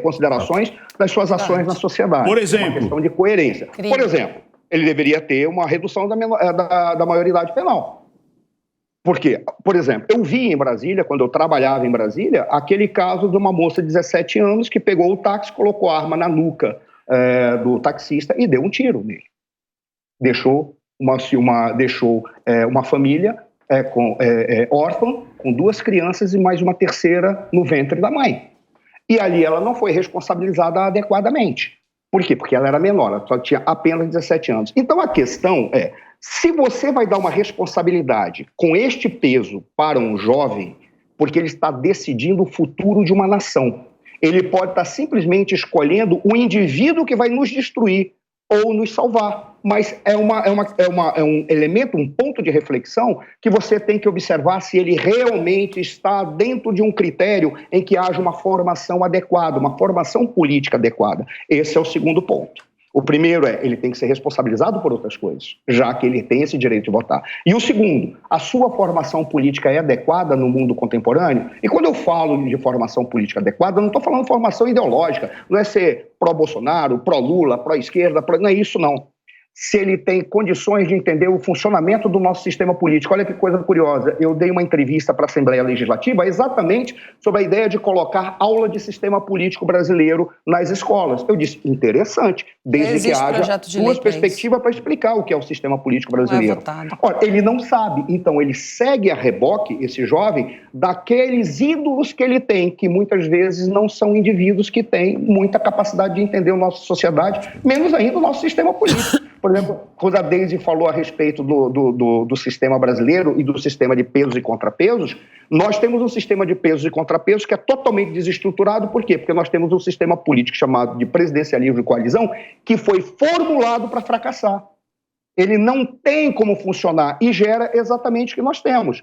Speaker 1: considerações das suas ações na sociedade.
Speaker 2: Por exemplo?
Speaker 1: Uma questão de coerência. Por exemplo, ele deveria ter uma redução da maioridade penal. Por quê? Por exemplo, eu vi em Brasília, quando eu trabalhava em Brasília, aquele caso de uma moça de 17 anos que pegou o táxi, colocou a arma na nuca do taxista e deu um tiro nele. Deixou uma família órfã, com 2 crianças e mais uma terceira no ventre da mãe. E ali ela não foi responsabilizada adequadamente. Por quê? Porque ela era menor, ela só tinha apenas 17 anos. Então a questão é, se você vai dar uma responsabilidade com este peso para um jovem, porque ele está decidindo o futuro de uma nação, ele pode estar simplesmente escolhendo o indivíduo que vai nos destruir ou nos salvar. Mas é um elemento, um ponto de reflexão que você tem que observar se ele realmente está dentro de um critério em que haja uma formação adequada, uma formação política adequada. Esse é o segundo ponto. O primeiro ele tem que ser responsabilizado por outras coisas, já que ele tem esse direito de votar. E o segundo, a sua formação política é adequada no mundo contemporâneo? E quando eu falo de formação política adequada, eu não estou falando de formação ideológica, não é ser pró-Bolsonaro, pró-Lula, pró-esquerda, não é isso não. Se ele tem condições de entender o funcionamento do nosso sistema político. Olha que coisa curiosa, eu dei uma entrevista para a Assembleia Legislativa exatamente sobre a ideia de colocar aula de sistema político brasileiro nas escolas. Eu disse, interessante, desde que haja duas perspectivas para explicar o que é o sistema político brasileiro. Ora, ele não sabe, então ele segue a reboque, esse jovem, daqueles ídolos que ele tem, que muitas vezes não são indivíduos que têm muita capacidade de entender a nossa sociedade, menos ainda o nosso sistema político. Por exemplo, quando a Deise falou a respeito do sistema brasileiro e do sistema de pesos e contrapesos, nós temos um sistema de pesos e contrapesos que é totalmente desestruturado. Por quê? Porque nós temos um sistema político chamado de presidencialismo e coalizão que foi formulado para fracassar. Ele não tem como funcionar e gera exatamente o que nós temos.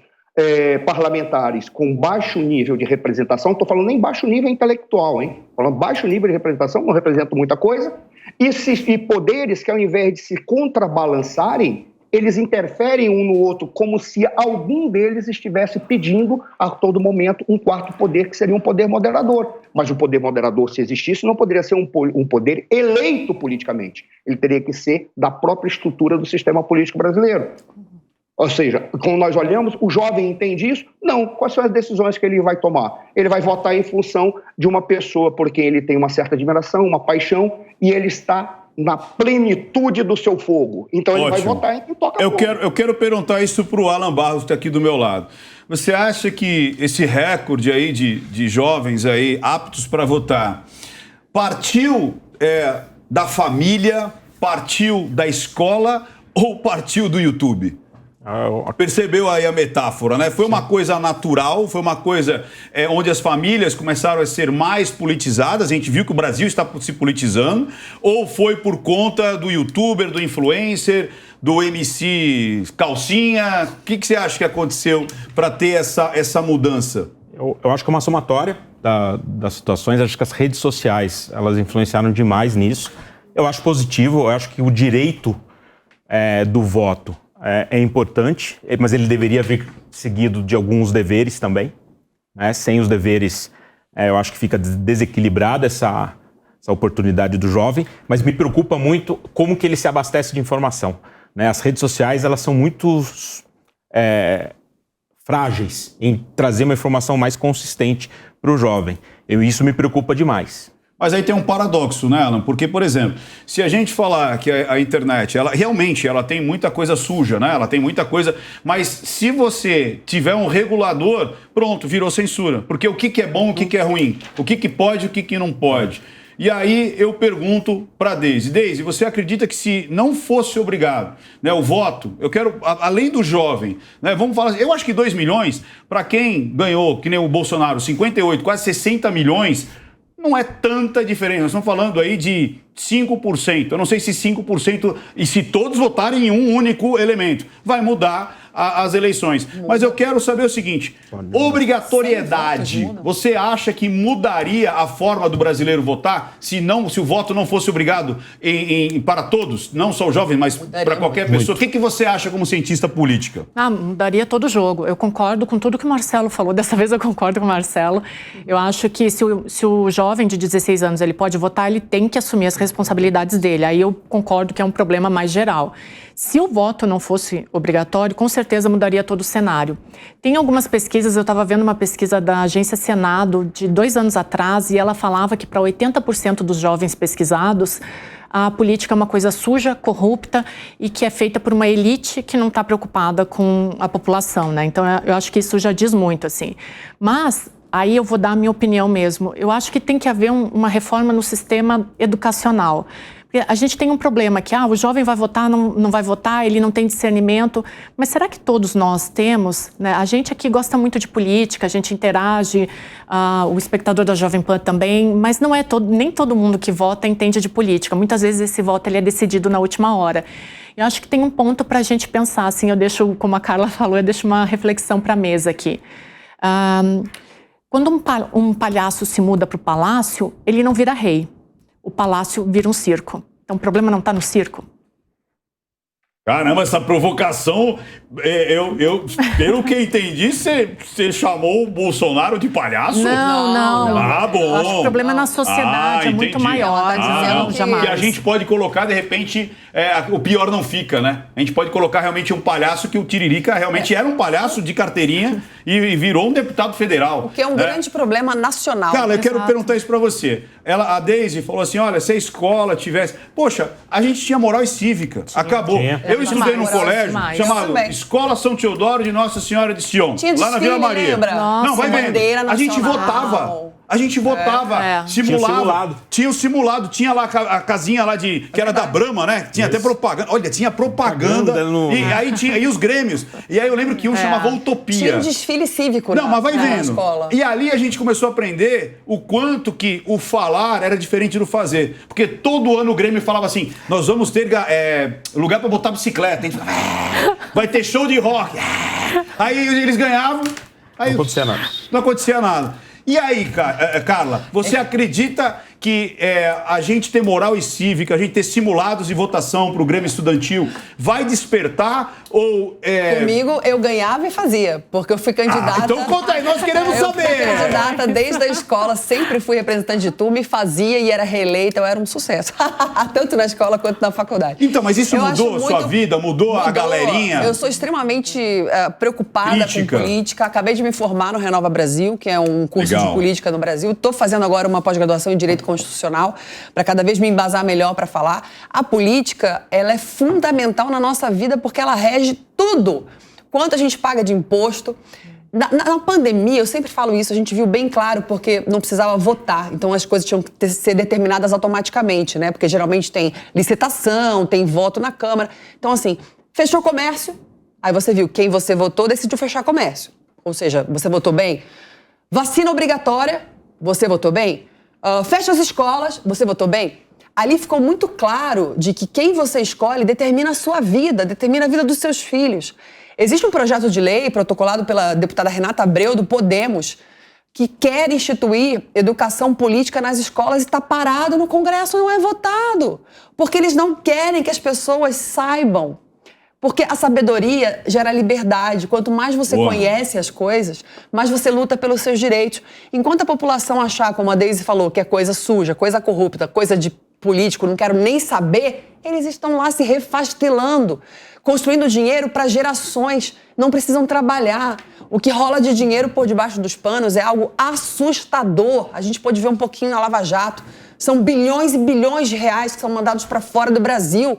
Speaker 1: Parlamentares com baixo nível de representação, estou falando nem baixo nível intelectual, hein? Falando baixo nível de representação, não representam muita coisa, e poderes que ao invés de se contrabalançarem, eles interferem um no outro, como se algum deles estivesse pedindo a todo momento um quarto poder, que seria um poder moderador. Mas o poder moderador, se existisse, não poderia ser um poder eleito politicamente. Ele teria que ser da própria estrutura do sistema político brasileiro. Ou seja, quando nós olhamos, o jovem entende isso? Não. Quais são as decisões que ele vai tomar? Ele vai votar em função de uma pessoa por quem ele tem uma certa admiração, uma paixão, e ele está na plenitude do seu fogo. Então ele vai votar em quem toca fogo.
Speaker 2: Eu quero perguntar isso para o Alan Barros, que está aqui do meu lado. Você acha que esse recorde aí de jovens aí aptos para votar partiu da família, partiu da escola ou partiu do YouTube? Percebeu aí a metáfora, né? Foi uma coisa natural, foi uma coisa onde as famílias começaram a ser mais politizadas, a gente viu que o Brasil está se politizando, ou foi por conta do youtuber, do influencer, do MC Calcinha? O que você acha que aconteceu para ter essa mudança?
Speaker 4: Eu acho que é uma somatória das situações, acho que as redes sociais, elas influenciaram demais nisso. Eu acho positivo, eu acho que o direito do voto é importante, mas ele deveria vir seguido de alguns deveres também, né? Sem os deveres, eu acho que fica desequilibrada essa oportunidade do jovem, mas me preocupa muito como que ele se abastece de informação, né? As redes sociais, elas são muito frágeis em trazer uma informação mais consistente para o jovem. Isso me preocupa demais.
Speaker 2: Mas aí tem um paradoxo, né, Alan? Porque, por exemplo, se a gente falar que a internet, ela realmente tem muita coisa suja, né? Ela tem muita coisa, mas se você tiver um regulador, pronto, virou censura. Porque o que é bom, o que é ruim? O que pode, o que não pode? E aí eu pergunto para Deise. Deise, você acredita que se não fosse obrigado, né, o voto, eu quero, além do jovem, né, vamos falar, eu acho que 2 milhões, para quem ganhou, que nem o Bolsonaro, 58, quase 60 milhões, não é tanta diferença. Nós estamos falando aí de 5%. Eu não sei se 5%, e se todos votarem em um único elemento, vai mudar as eleições. Mas eu quero saber o seguinte, obrigatoriedade, você acha que mudaria a forma do brasileiro votar se o voto não fosse obrigado para todos, não só os jovens, mas para qualquer pessoa? O que você acha como cientista política?
Speaker 3: Mudaria todo o jogo. Eu concordo com tudo que o Marcelo falou. Dessa vez eu concordo com o Marcelo. Eu acho que se o jovem de 16 anos ele pode votar, ele tem que assumir as responsabilidades dele. Aí eu concordo que é um problema mais geral. Se o voto não fosse obrigatório, com certeza mudaria todo o cenário. Tem algumas pesquisas, eu estava vendo uma pesquisa da Agência Senado de 2 anos atrás, e ela falava que para 80% dos jovens pesquisados, a política é uma coisa suja, corrupta e que é feita por uma elite que não está preocupada com a população, né? Então eu acho que isso já diz muito, assim. Mas aí eu vou dar a minha opinião mesmo. Eu acho que tem que haver uma reforma no sistema educacional. A gente tem um problema que o jovem vai votar, não vai votar, ele não tem discernimento. Mas será que todos nós temos? Né? A gente aqui gosta muito de política, a gente interage, o espectador da Jovem Pan também, mas não é nem todo mundo que vota entende de política. Muitas vezes esse voto ele é decidido na última hora. Eu acho que tem um ponto para a gente pensar, assim, eu deixo, como a Carla falou, eu deixo uma reflexão para a mesa aqui. Quando um palhaço se muda para o palácio, ele não vira rei. O palácio vira um circo. Então o problema não está no circo.
Speaker 2: Caramba, essa provocação, pelo que entendi, você chamou o Bolsonaro de palhaço?
Speaker 3: Não.
Speaker 2: Bom.
Speaker 3: Eu acho que o problema é na sociedade, é muito maior.
Speaker 2: Que a gente pode colocar, de repente, o pior não fica, né? A gente pode colocar realmente um palhaço, que o Tiririca realmente era um palhaço de carteirinha e virou um deputado federal.
Speaker 5: O que é um grande problema nacional.
Speaker 2: Cara, eu quero perguntar isso pra você. A Deise falou assim, olha, se a escola tivesse... Poxa, a gente tinha moral e cívica. Acabou. Eu estudei num colégio chamado Escola São Teodoro de Nossa Senhora de Sion, lá na Vila Maria.
Speaker 5: Não,
Speaker 2: vai vendo. A gente votava. A gente votava, simulava. Tinha o simulado, tinha lá a casinha lá que era da Brahma, né? Tinha até propaganda. Olha, tinha propaganda. E aí tinha os grêmios. E aí eu lembro que um chamava Utopia.
Speaker 5: Tinha um desfile cívico.
Speaker 2: Não, mas vai vendo. E ali a gente começou a aprender o quanto que o falar era diferente do fazer. Porque todo ano o Grêmio falava assim, nós vamos ter lugar pra botar bicicleta. A gente falava, vai ter show de rock. Aí eles ganhavam. Aí não acontecia nada. E aí, Carla, você acredita que a gente ter moral e cívica, a gente ter simulados de votação para o Grêmio Estudantil, vai despertar ou...
Speaker 5: Comigo, eu ganhava e fazia, porque eu fui candidata...
Speaker 2: Então conta aí, nós queremos saber!
Speaker 5: Eu fui candidata desde a escola, sempre fui representante de turma e fazia e era reeleita, eu era um sucesso. Tanto na escola quanto na faculdade.
Speaker 2: Então, mas isso mudou a sua vida? Mudou a galerinha?
Speaker 5: Eu sou extremamente preocupada com política. Acabei de me formar no Renova Brasil, que é um curso de política no Brasil. Estou fazendo agora uma pós-graduação em Direito Constitucional, para cada vez me embasar melhor para falar. A política, ela é fundamental na nossa vida porque ela rege tudo. Quanto a gente paga de imposto. Na pandemia, eu sempre falo isso, a gente viu bem claro porque não precisava votar, então as coisas tinham que ser determinadas automaticamente, né? Porque geralmente tem licitação, tem voto na Câmara. Então, assim, fechou o comércio, aí você viu quem você votou decidiu fechar comércio. Ou seja, você votou bem. Vacina obrigatória, você votou bem. Fecha as escolas, você votou bem? Ali ficou muito claro de que quem você escolhe determina a sua vida, determina a vida dos seus filhos. Existe um projeto de lei protocolado pela deputada Renata Abreu, do Podemos, que quer instituir educação política nas escolas e está parado no Congresso, não é votado. Porque eles não querem que as pessoas saibam. Porque a sabedoria gera liberdade. Quanto mais você conhece as coisas, mais você luta pelos seus direitos. Enquanto a população achar, como a Deise falou, que é coisa suja, coisa corrupta, coisa de político, não quero nem saber, eles estão lá se refastelando, construindo dinheiro para gerações, não precisam trabalhar. O que rola de dinheiro por debaixo dos panos é algo assustador. A gente pode ver um pouquinho na Lava Jato. São bilhões e bilhões de reais que são mandados para fora do Brasil.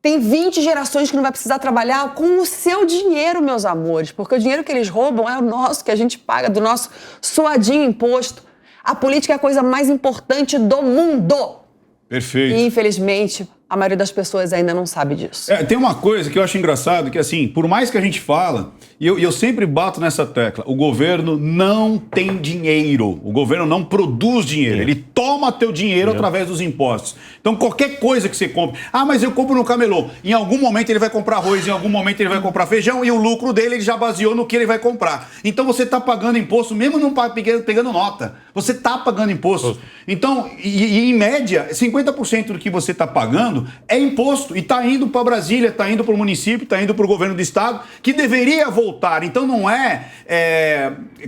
Speaker 5: Tem 20 gerações que não vai precisar trabalhar com o seu dinheiro, meus amores, porque o dinheiro que eles roubam é o nosso, que a gente paga do nosso suadinho imposto. A política é a coisa mais importante do mundo.
Speaker 2: Perfeito.
Speaker 5: E, infelizmente, a maioria das pessoas ainda não sabe disso.
Speaker 2: Tem uma coisa que eu acho engraçado, que assim, por mais que a gente fala, e eu sempre bato nessa tecla, o governo não tem dinheiro, o governo não produz dinheiro, ele toma teu dinheiro através dos impostos. Então qualquer coisa que você compre, mas eu compro no camelô, em algum momento ele vai comprar arroz, em algum momento ele vai comprar feijão, e o lucro dele ele já baseou no que ele vai comprar. Então você está pagando imposto, mesmo não pegando nota, você está pagando imposto. Então, e em média, 50% do que você está pagando é imposto, e está indo para Brasília, está indo para o município, está indo para o governo do estado, que deveria voltar. Então não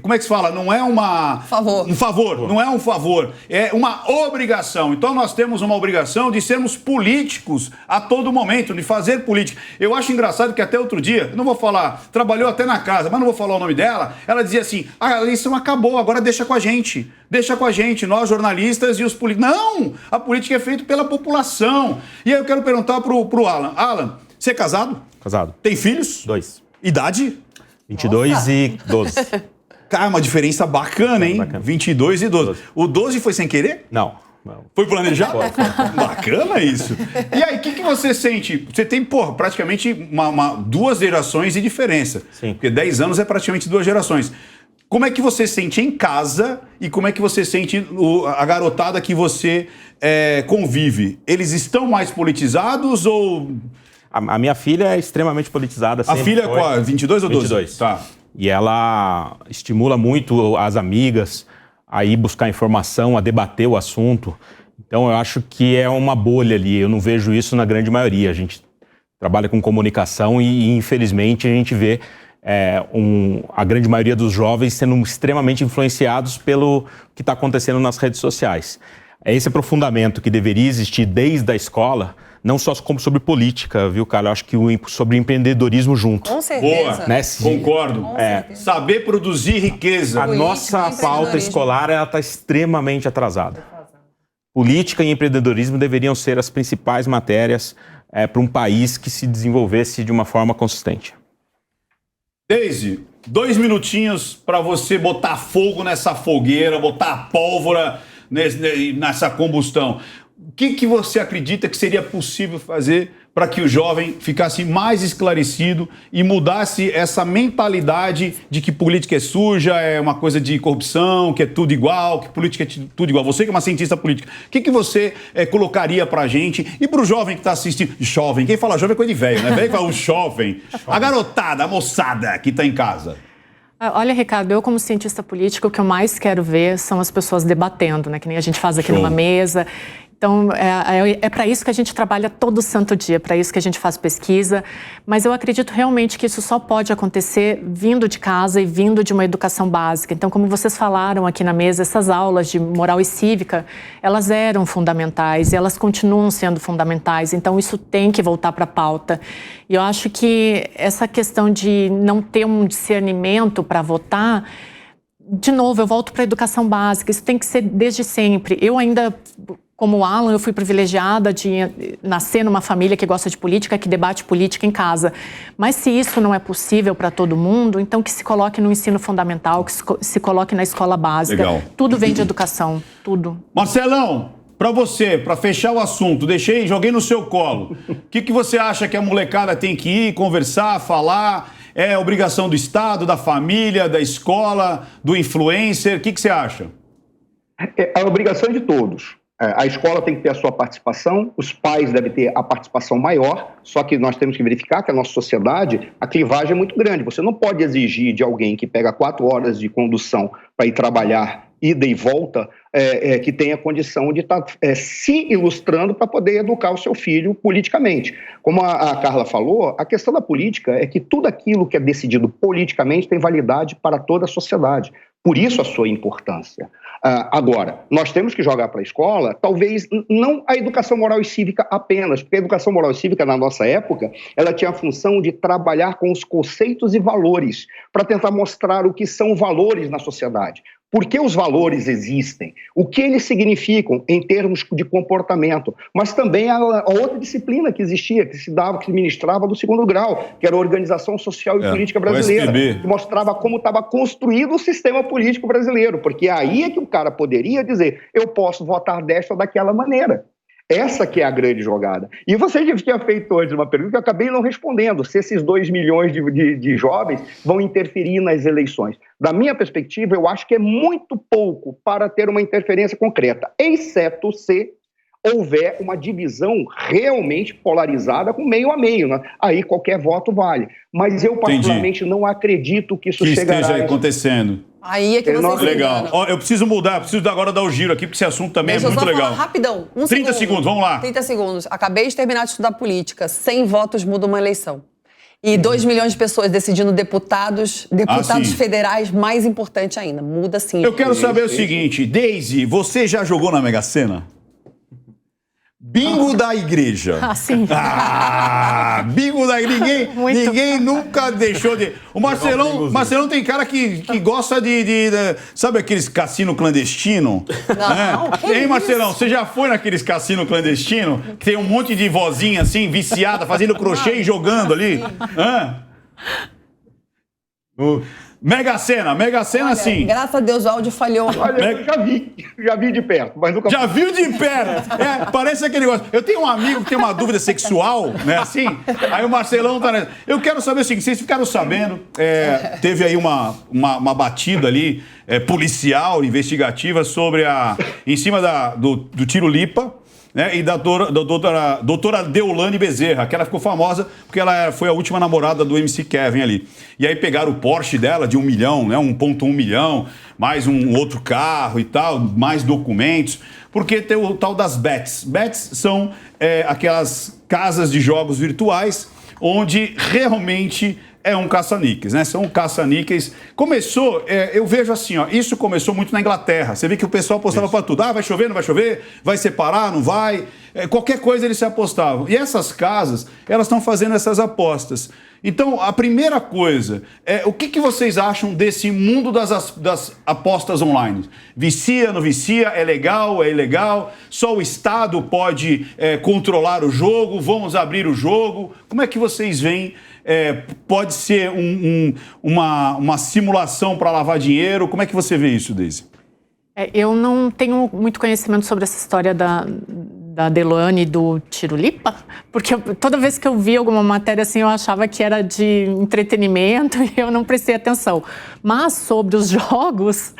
Speaker 2: como é que se fala? Não é um favor, não é um favor, é uma obrigação. Então nós temos uma obrigação de sermos políticos a todo momento, de fazer política. Eu acho engraçado que até outro dia, não vou falar, trabalhou até na casa, mas não vou falar o nome dela, ela dizia assim, a eleição acabou, agora deixa com a gente, nós jornalistas e os políticos. Não, a política é feita pela população. E aí eu quero perguntar pro Alan. Alan, você é casado?
Speaker 4: Casado.
Speaker 2: Tem filhos?
Speaker 4: 2.
Speaker 2: Idade?
Speaker 4: 22 e 12.
Speaker 2: Cara, uma diferença bacana, hein?
Speaker 4: Bacana.
Speaker 2: 22 e 12. O 12 foi sem querer?
Speaker 4: Não.
Speaker 2: Foi planejado? Bacana isso. E aí, o que você sente? Você tem, praticamente 2 gerações de diferença.
Speaker 4: Sim.
Speaker 2: Porque 10 anos é praticamente 2 gerações. Como é que você sente em casa e como é que você sente a garotada que você convive? Eles estão mais politizados ou...
Speaker 4: A minha filha é extremamente politizada.
Speaker 2: A filha é qual? 22 ou 12?
Speaker 4: 22.
Speaker 2: Tá.
Speaker 4: E ela estimula muito as amigas a ir buscar informação, a debater o assunto. Então, eu acho que é uma bolha ali. Eu não vejo isso na grande maioria. A gente trabalha com comunicação e infelizmente, a gente vê a grande maioria dos jovens sendo extremamente influenciados pelo que está acontecendo nas redes sociais. Esse aprofundamento que deveria existir desde a escola, não só sobre política, viu, cara? Eu acho que sobre empreendedorismo junto.
Speaker 5: Com certeza.
Speaker 2: Boa, né? Concordo. Saber produzir riqueza.
Speaker 4: A nossa pauta escolar está extremamente atrasada. Política e empreendedorismo deveriam ser as principais matérias para um país que se desenvolvesse de uma forma consistente.
Speaker 2: Deise, 2 minutinhos para você botar fogo nessa fogueira, botar pólvora nessa combustão. O que você acredita que seria possível fazer para que o jovem ficasse mais esclarecido e mudasse essa mentalidade de que política é suja, é uma coisa de corrupção, que é tudo igual, que política é tudo igual? Você que é uma cientista política, o que você colocaria para a gente e para o jovem que está assistindo? Jovem, quem fala jovem é coisa de velho, né? Velho fala o jovem, a garotada, a moçada que está em casa.
Speaker 3: Olha, Ricardo, eu como cientista política, o que eu mais quero ver são as pessoas debatendo, né? Que nem a gente faz aqui numa mesa. Então, é para isso que a gente trabalha todo santo dia, para isso que a gente faz pesquisa, mas eu acredito realmente que isso só pode acontecer vindo de casa e vindo de uma educação básica. Então, como vocês falaram aqui na mesa, essas aulas de moral e cívica, elas eram fundamentais e elas continuam sendo fundamentais, então isso tem que voltar para a pauta. E eu acho que essa questão de não ter um discernimento para votar, de novo, eu volto para a educação básica, isso tem que ser desde sempre. Eu ainda... Como Alan, eu fui privilegiada de nascer numa família que gosta de política, que debate política em casa. Mas se isso não é possível para todo mundo, então que se coloque no ensino fundamental, que se coloque na escola básica.
Speaker 2: Legal.
Speaker 3: Tudo vem de educação, tudo.
Speaker 2: Marcelão, para você, para fechar o assunto, joguei no seu colo. O que você acha que a molecada tem que ir, conversar, falar? É obrigação do Estado, da família, da escola, do influencer? O que você acha?
Speaker 1: É a obrigação de todos. A escola tem que ter a sua participação, os pais devem ter a participação maior, só que nós temos que verificar que a nossa sociedade, a clivagem é muito grande. Você não pode exigir de alguém que pega 4 horas de condução para ir trabalhar, ida e volta, que tem a condição de estar se ilustrando para poder educar o seu filho politicamente. Como a Carla falou, a questão da política é que tudo aquilo que é decidido politicamente tem validade para toda a sociedade. Por isso a sua importância. Agora, nós temos que jogar para a escola, talvez não a educação moral e cívica apenas, porque a educação moral e cívica, na nossa época, ela tinha a função de trabalhar com os conceitos e valores, para tentar mostrar o que são valores na sociedade. Por que os valores existem? O que eles significam em termos de comportamento? Mas também a outra disciplina que existia, que se ministrava do 2º grau, que era a Organização Social e Política Brasileira, que mostrava como estava construído o sistema político brasileiro, porque aí é que o cara poderia dizer, eu posso votar desta ou daquela maneira. Essa que é a grande jogada. E você tinha feito antes uma pergunta que eu acabei não respondendo, se esses 2 milhões de jovens vão interferir nas eleições. Da minha perspectiva, eu acho que é muito pouco para ter uma interferência concreta, exceto se houver uma divisão realmente polarizada com meio a meio, né? Aí qualquer voto vale. Mas eu, particularmente, não acredito que isso chegará...
Speaker 2: esteja acontecendo.
Speaker 5: Aí é que você
Speaker 2: legal. Ó, eu preciso mudar, preciso agora dar o giro aqui, porque esse assunto também é muito legal.
Speaker 5: Falar rapidão.
Speaker 2: 30 segundos, vamos lá.
Speaker 5: 30 segundos. Acabei de terminar de estudar política. 100 votos muda uma eleição. E 2 milhões de pessoas decidindo deputados federais, mais importante ainda. Muda sim.
Speaker 2: Eu quero saber o seguinte, Deise, você já jogou na Mega Sena? Bingo da igreja.
Speaker 3: Sim.
Speaker 2: Bingo da igreja. Ninguém nunca deixou de... O Marcelão tem cara que gosta de sabe aqueles cassino clandestino?
Speaker 5: Não.
Speaker 2: Hein, Marcelão? Você já foi naqueles cassino clandestino? Que tem um monte de vozinha assim, viciada, fazendo crochê e jogando ali? Mega Sena, sim.
Speaker 5: Graças a Deus o áudio falhou.
Speaker 1: Olha, eu já vi de perto, mas nunca...
Speaker 2: Já viu de perto? Parece aquele negócio. Eu tenho um amigo que tem uma dúvida sexual, né, assim? Aí o Marcelão tá nessa. Eu quero saber o seguinte, vocês ficaram sabendo, teve aí uma batida ali, policial, investigativa, sobre em cima do Tiro Lipa, né, e da doutora Deolane Bezerra, que ela ficou famosa porque ela foi a última namorada do MC Kevin ali. E aí pegaram o Porsche dela de 1 milhão, né, 1,1 milhão, mais um outro carro e tal, mais documentos, porque tem o tal das bets. Bets são aquelas casas de jogos virtuais onde realmente é um caça-níqueis, né? São caça-níqueis. Começou, eu vejo assim, ó, isso começou muito na Inglaterra. Você vê que o pessoal apostava para tudo. Vai chover, não vai chover? Vai separar, não vai? Qualquer coisa eles se apostavam. E essas casas, elas estão fazendo essas apostas. Então, a primeira coisa, o que vocês acham desse mundo das apostas online? Vicia, não vicia? É legal, é ilegal? Só o Estado pode controlar o jogo? Vamos abrir o jogo? Como é que vocês veem? Pode ser uma simulação para lavar dinheiro? Como é que você vê isso, Deise?
Speaker 3: Eu não tenho muito conhecimento sobre essa história da Deolane e do Tiro Lipa, porque toda vez que eu vi alguma matéria assim, eu achava que era de entretenimento e eu não prestei atenção. Mas sobre os jogos,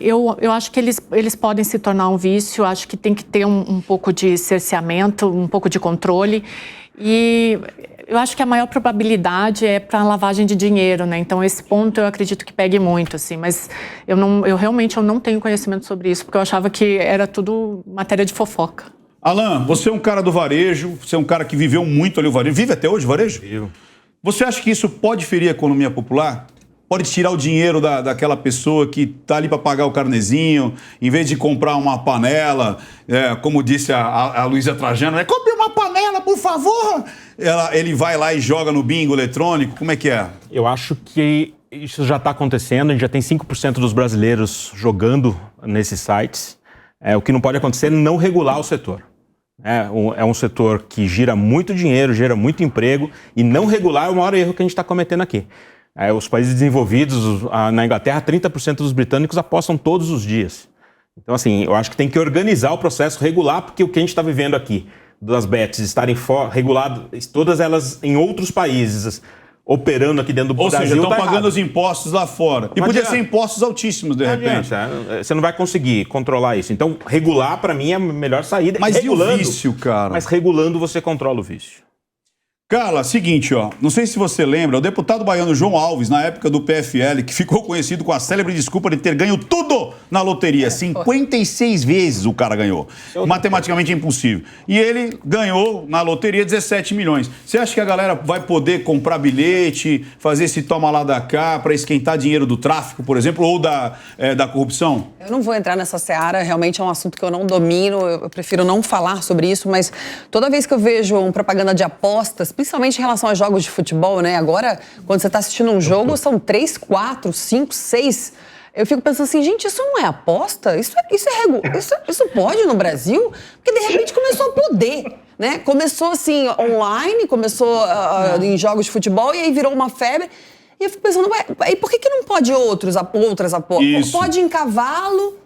Speaker 3: eu acho que eles podem se tornar um vício, acho que tem que ter um pouco de cerceamento, um pouco de controle. E eu acho que a maior probabilidade é para lavagem de dinheiro, né? Então, esse ponto eu acredito que pegue muito, assim. Mas eu realmente não tenho conhecimento sobre isso, porque eu achava que era tudo matéria de fofoca.
Speaker 2: Alan, você é um cara do varejo, você é um cara que viveu muito ali o varejo. Vive até hoje o varejo?
Speaker 4: Vivo.
Speaker 2: Você acha que isso pode ferir a economia popular? Pode tirar o dinheiro daquela pessoa que está ali para pagar o carnezinho, em vez de comprar uma panela, como disse a Luísa Trajano, compre uma panela, por favor! Ele vai lá e joga no bingo eletrônico, como é que é?
Speaker 4: Eu acho que isso já está acontecendo, a gente já tem 5% dos brasileiros jogando nesses sites. O que não pode acontecer é não regular o setor. É um setor que gira muito dinheiro, gera muito emprego, e não regular é o maior erro que a gente está cometendo aqui. Os países desenvolvidos, na Inglaterra, 30% dos britânicos apostam todos os dias. Então, assim, eu acho que tem que organizar o processo, regular, porque o que a gente está vivendo aqui, das bets estarem reguladas, todas elas em outros países, operando aqui dentro do Brasil.
Speaker 2: Ou seja, estão pagando os impostos lá fora. E podia ser impostos altíssimos, de repente.
Speaker 4: Você não vai conseguir controlar isso. Então, regular, para mim, é a melhor saída.
Speaker 2: Mas e o vício, cara?
Speaker 4: Mas regulando, você controla o vício.
Speaker 2: Carla, seguinte, ó, não sei se você lembra, o deputado baiano João Alves, na época do PFL, que ficou conhecido com a célebre desculpa de ter ganho tudo na loteria, 56 vezes o cara ganhou, matematicamente impossível. E ele ganhou na loteria 17 milhões. Você acha que a galera vai poder comprar bilhete, fazer esse toma lá da cá para esquentar dinheiro do tráfico, por exemplo, ou da corrupção?
Speaker 5: Eu não vou entrar nessa seara, realmente é um assunto que eu não domino, eu prefiro não falar sobre isso, mas toda vez que eu vejo uma propaganda de apostas, principalmente em relação a jogos de futebol, né? Agora, quando você está assistindo um jogo, são 3, 4, 5, 6. Eu fico pensando assim, gente, isso não é aposta? Isso pode no Brasil? Porque de repente começou a poder, né? Começou assim, online, começou em jogos de futebol e aí virou uma febre. E eu fico pensando, e por que não pode outras apostas? Pode em cavalo?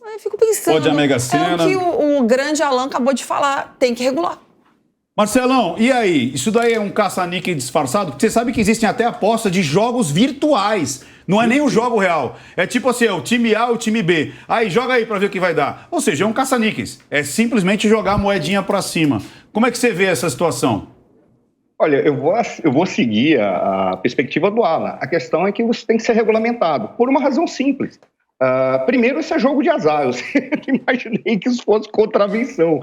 Speaker 5: Aí eu fico pensando...
Speaker 2: Pode a Mega Sena.
Speaker 5: É o que o grande Alan acabou de falar, tem que regular.
Speaker 2: Marcelão, e aí? Isso daí é um caça-níquel disfarçado? Porque você sabe que existem até apostas de jogos virtuais. Não é nem o jogo real. É tipo assim, o time A e o time B. Aí, joga aí pra ver o que vai dar. Ou seja, é um caça-níqueis. É simplesmente jogar a moedinha pra cima. Como é que você vê essa situação?
Speaker 1: Olha, eu vou seguir a perspectiva do Alan. A questão é que isso tem que ser regulamentado, por uma razão simples. Primeiro, isso é jogo de azar. Eu sempre imaginei que isso fosse contravenção.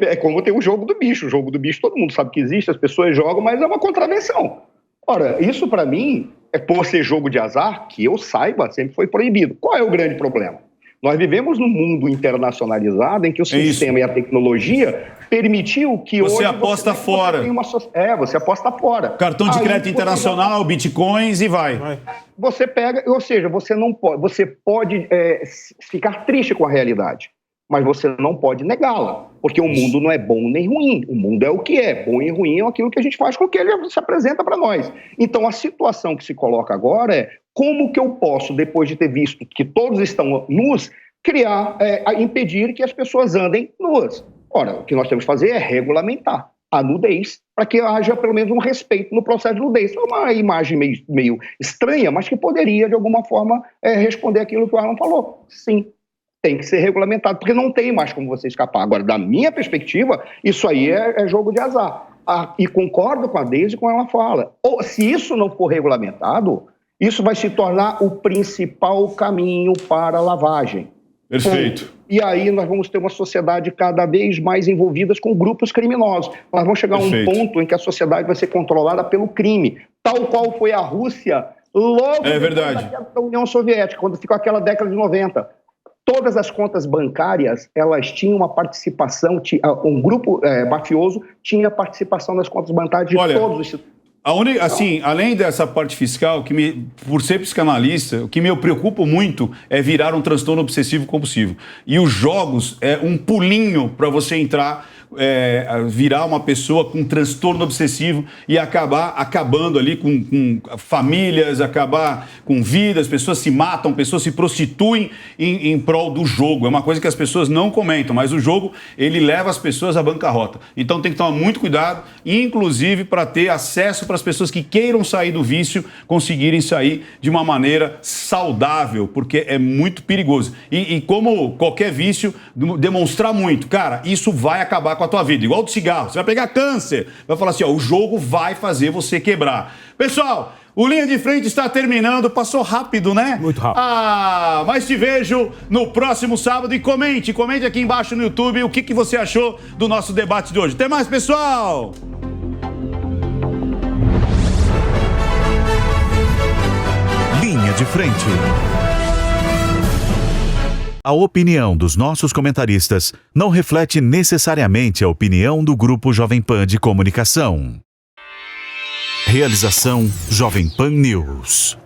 Speaker 1: É como tem o jogo do bicho. O jogo do bicho todo mundo sabe que existe, as pessoas jogam, mas é uma contravenção. Ora, isso para mim, por ser jogo de azar, que eu saiba, sempre foi proibido. Qual é o grande problema? Nós vivemos num mundo internacionalizado em que o sistema e a tecnologia permitiu que
Speaker 2: você
Speaker 1: hoje...
Speaker 2: aposta fora.
Speaker 1: Você aposta fora.
Speaker 2: Cartão de crédito internacional, bitcoins e vai.
Speaker 1: Você pega, ou seja, você pode ficar triste com a realidade, mas você não pode negá-la, porque o mundo não é bom nem ruim, o mundo é o que é, bom e ruim é aquilo que a gente faz com o que ele se apresenta para nós. Então a situação que se coloca agora é como que eu posso, depois de ter visto que todos estão nus, impedir que as pessoas andem nuas. Ora, o que nós temos que fazer é regulamentar a nudez, para que haja pelo menos um respeito no processo de nudez. É uma imagem meio estranha, mas que poderia, de alguma forma, responder aquilo que o Alan falou. Sim, tem que ser regulamentado, porque não tem mais como você escapar. Agora, da minha perspectiva, isso aí é jogo de azar. E concordo com a Deise quando ela fala. Se isso não for regulamentado, isso vai se tornar o principal caminho para a lavagem.
Speaker 2: Perfeito.
Speaker 1: E aí nós vamos ter uma sociedade cada vez mais envolvida com grupos criminosos. Nós vamos chegar a um ponto em que a sociedade vai ser controlada pelo crime, tal qual foi a Rússia logo depois da União Soviética, quando ficou aquela década de 90. Todas as contas bancárias, elas tinham uma participação, um grupo mafioso tinha participação nas contas bancárias de todos os...
Speaker 2: Assim, além dessa parte fiscal, por ser psicanalista, o que me preocupa muito é virar um transtorno obsessivo compulsivo. E os jogos é um pulinho para você entrar, virar uma pessoa com transtorno obsessivo e acabando ali com famílias, acabar com vidas, pessoas se matam, pessoas se prostituem em prol do jogo. É uma coisa que as pessoas não comentam, mas o jogo, ele leva as pessoas à bancarrota. Então tem que tomar muito cuidado, inclusive para ter acesso para as pessoas que queiram sair do vício, conseguirem sair de uma maneira saudável, porque é muito perigoso. E como qualquer vício, demonstrar muito, cara, isso vai acabar com a tua vida, igual do cigarro, você vai pegar câncer, vai falar assim, o jogo vai fazer você quebrar. Pessoal, o Linha de Frente está terminando, passou rápido, né?
Speaker 4: Muito rápido.
Speaker 2: Mas te vejo no próximo sábado e comente aqui embaixo no YouTube o que você achou do nosso debate de hoje. Até mais, pessoal!
Speaker 9: Linha de Frente. A opinião dos nossos comentaristas não reflete necessariamente a opinião do Grupo Jovem Pan de Comunicação. Realização Jovem Pan News.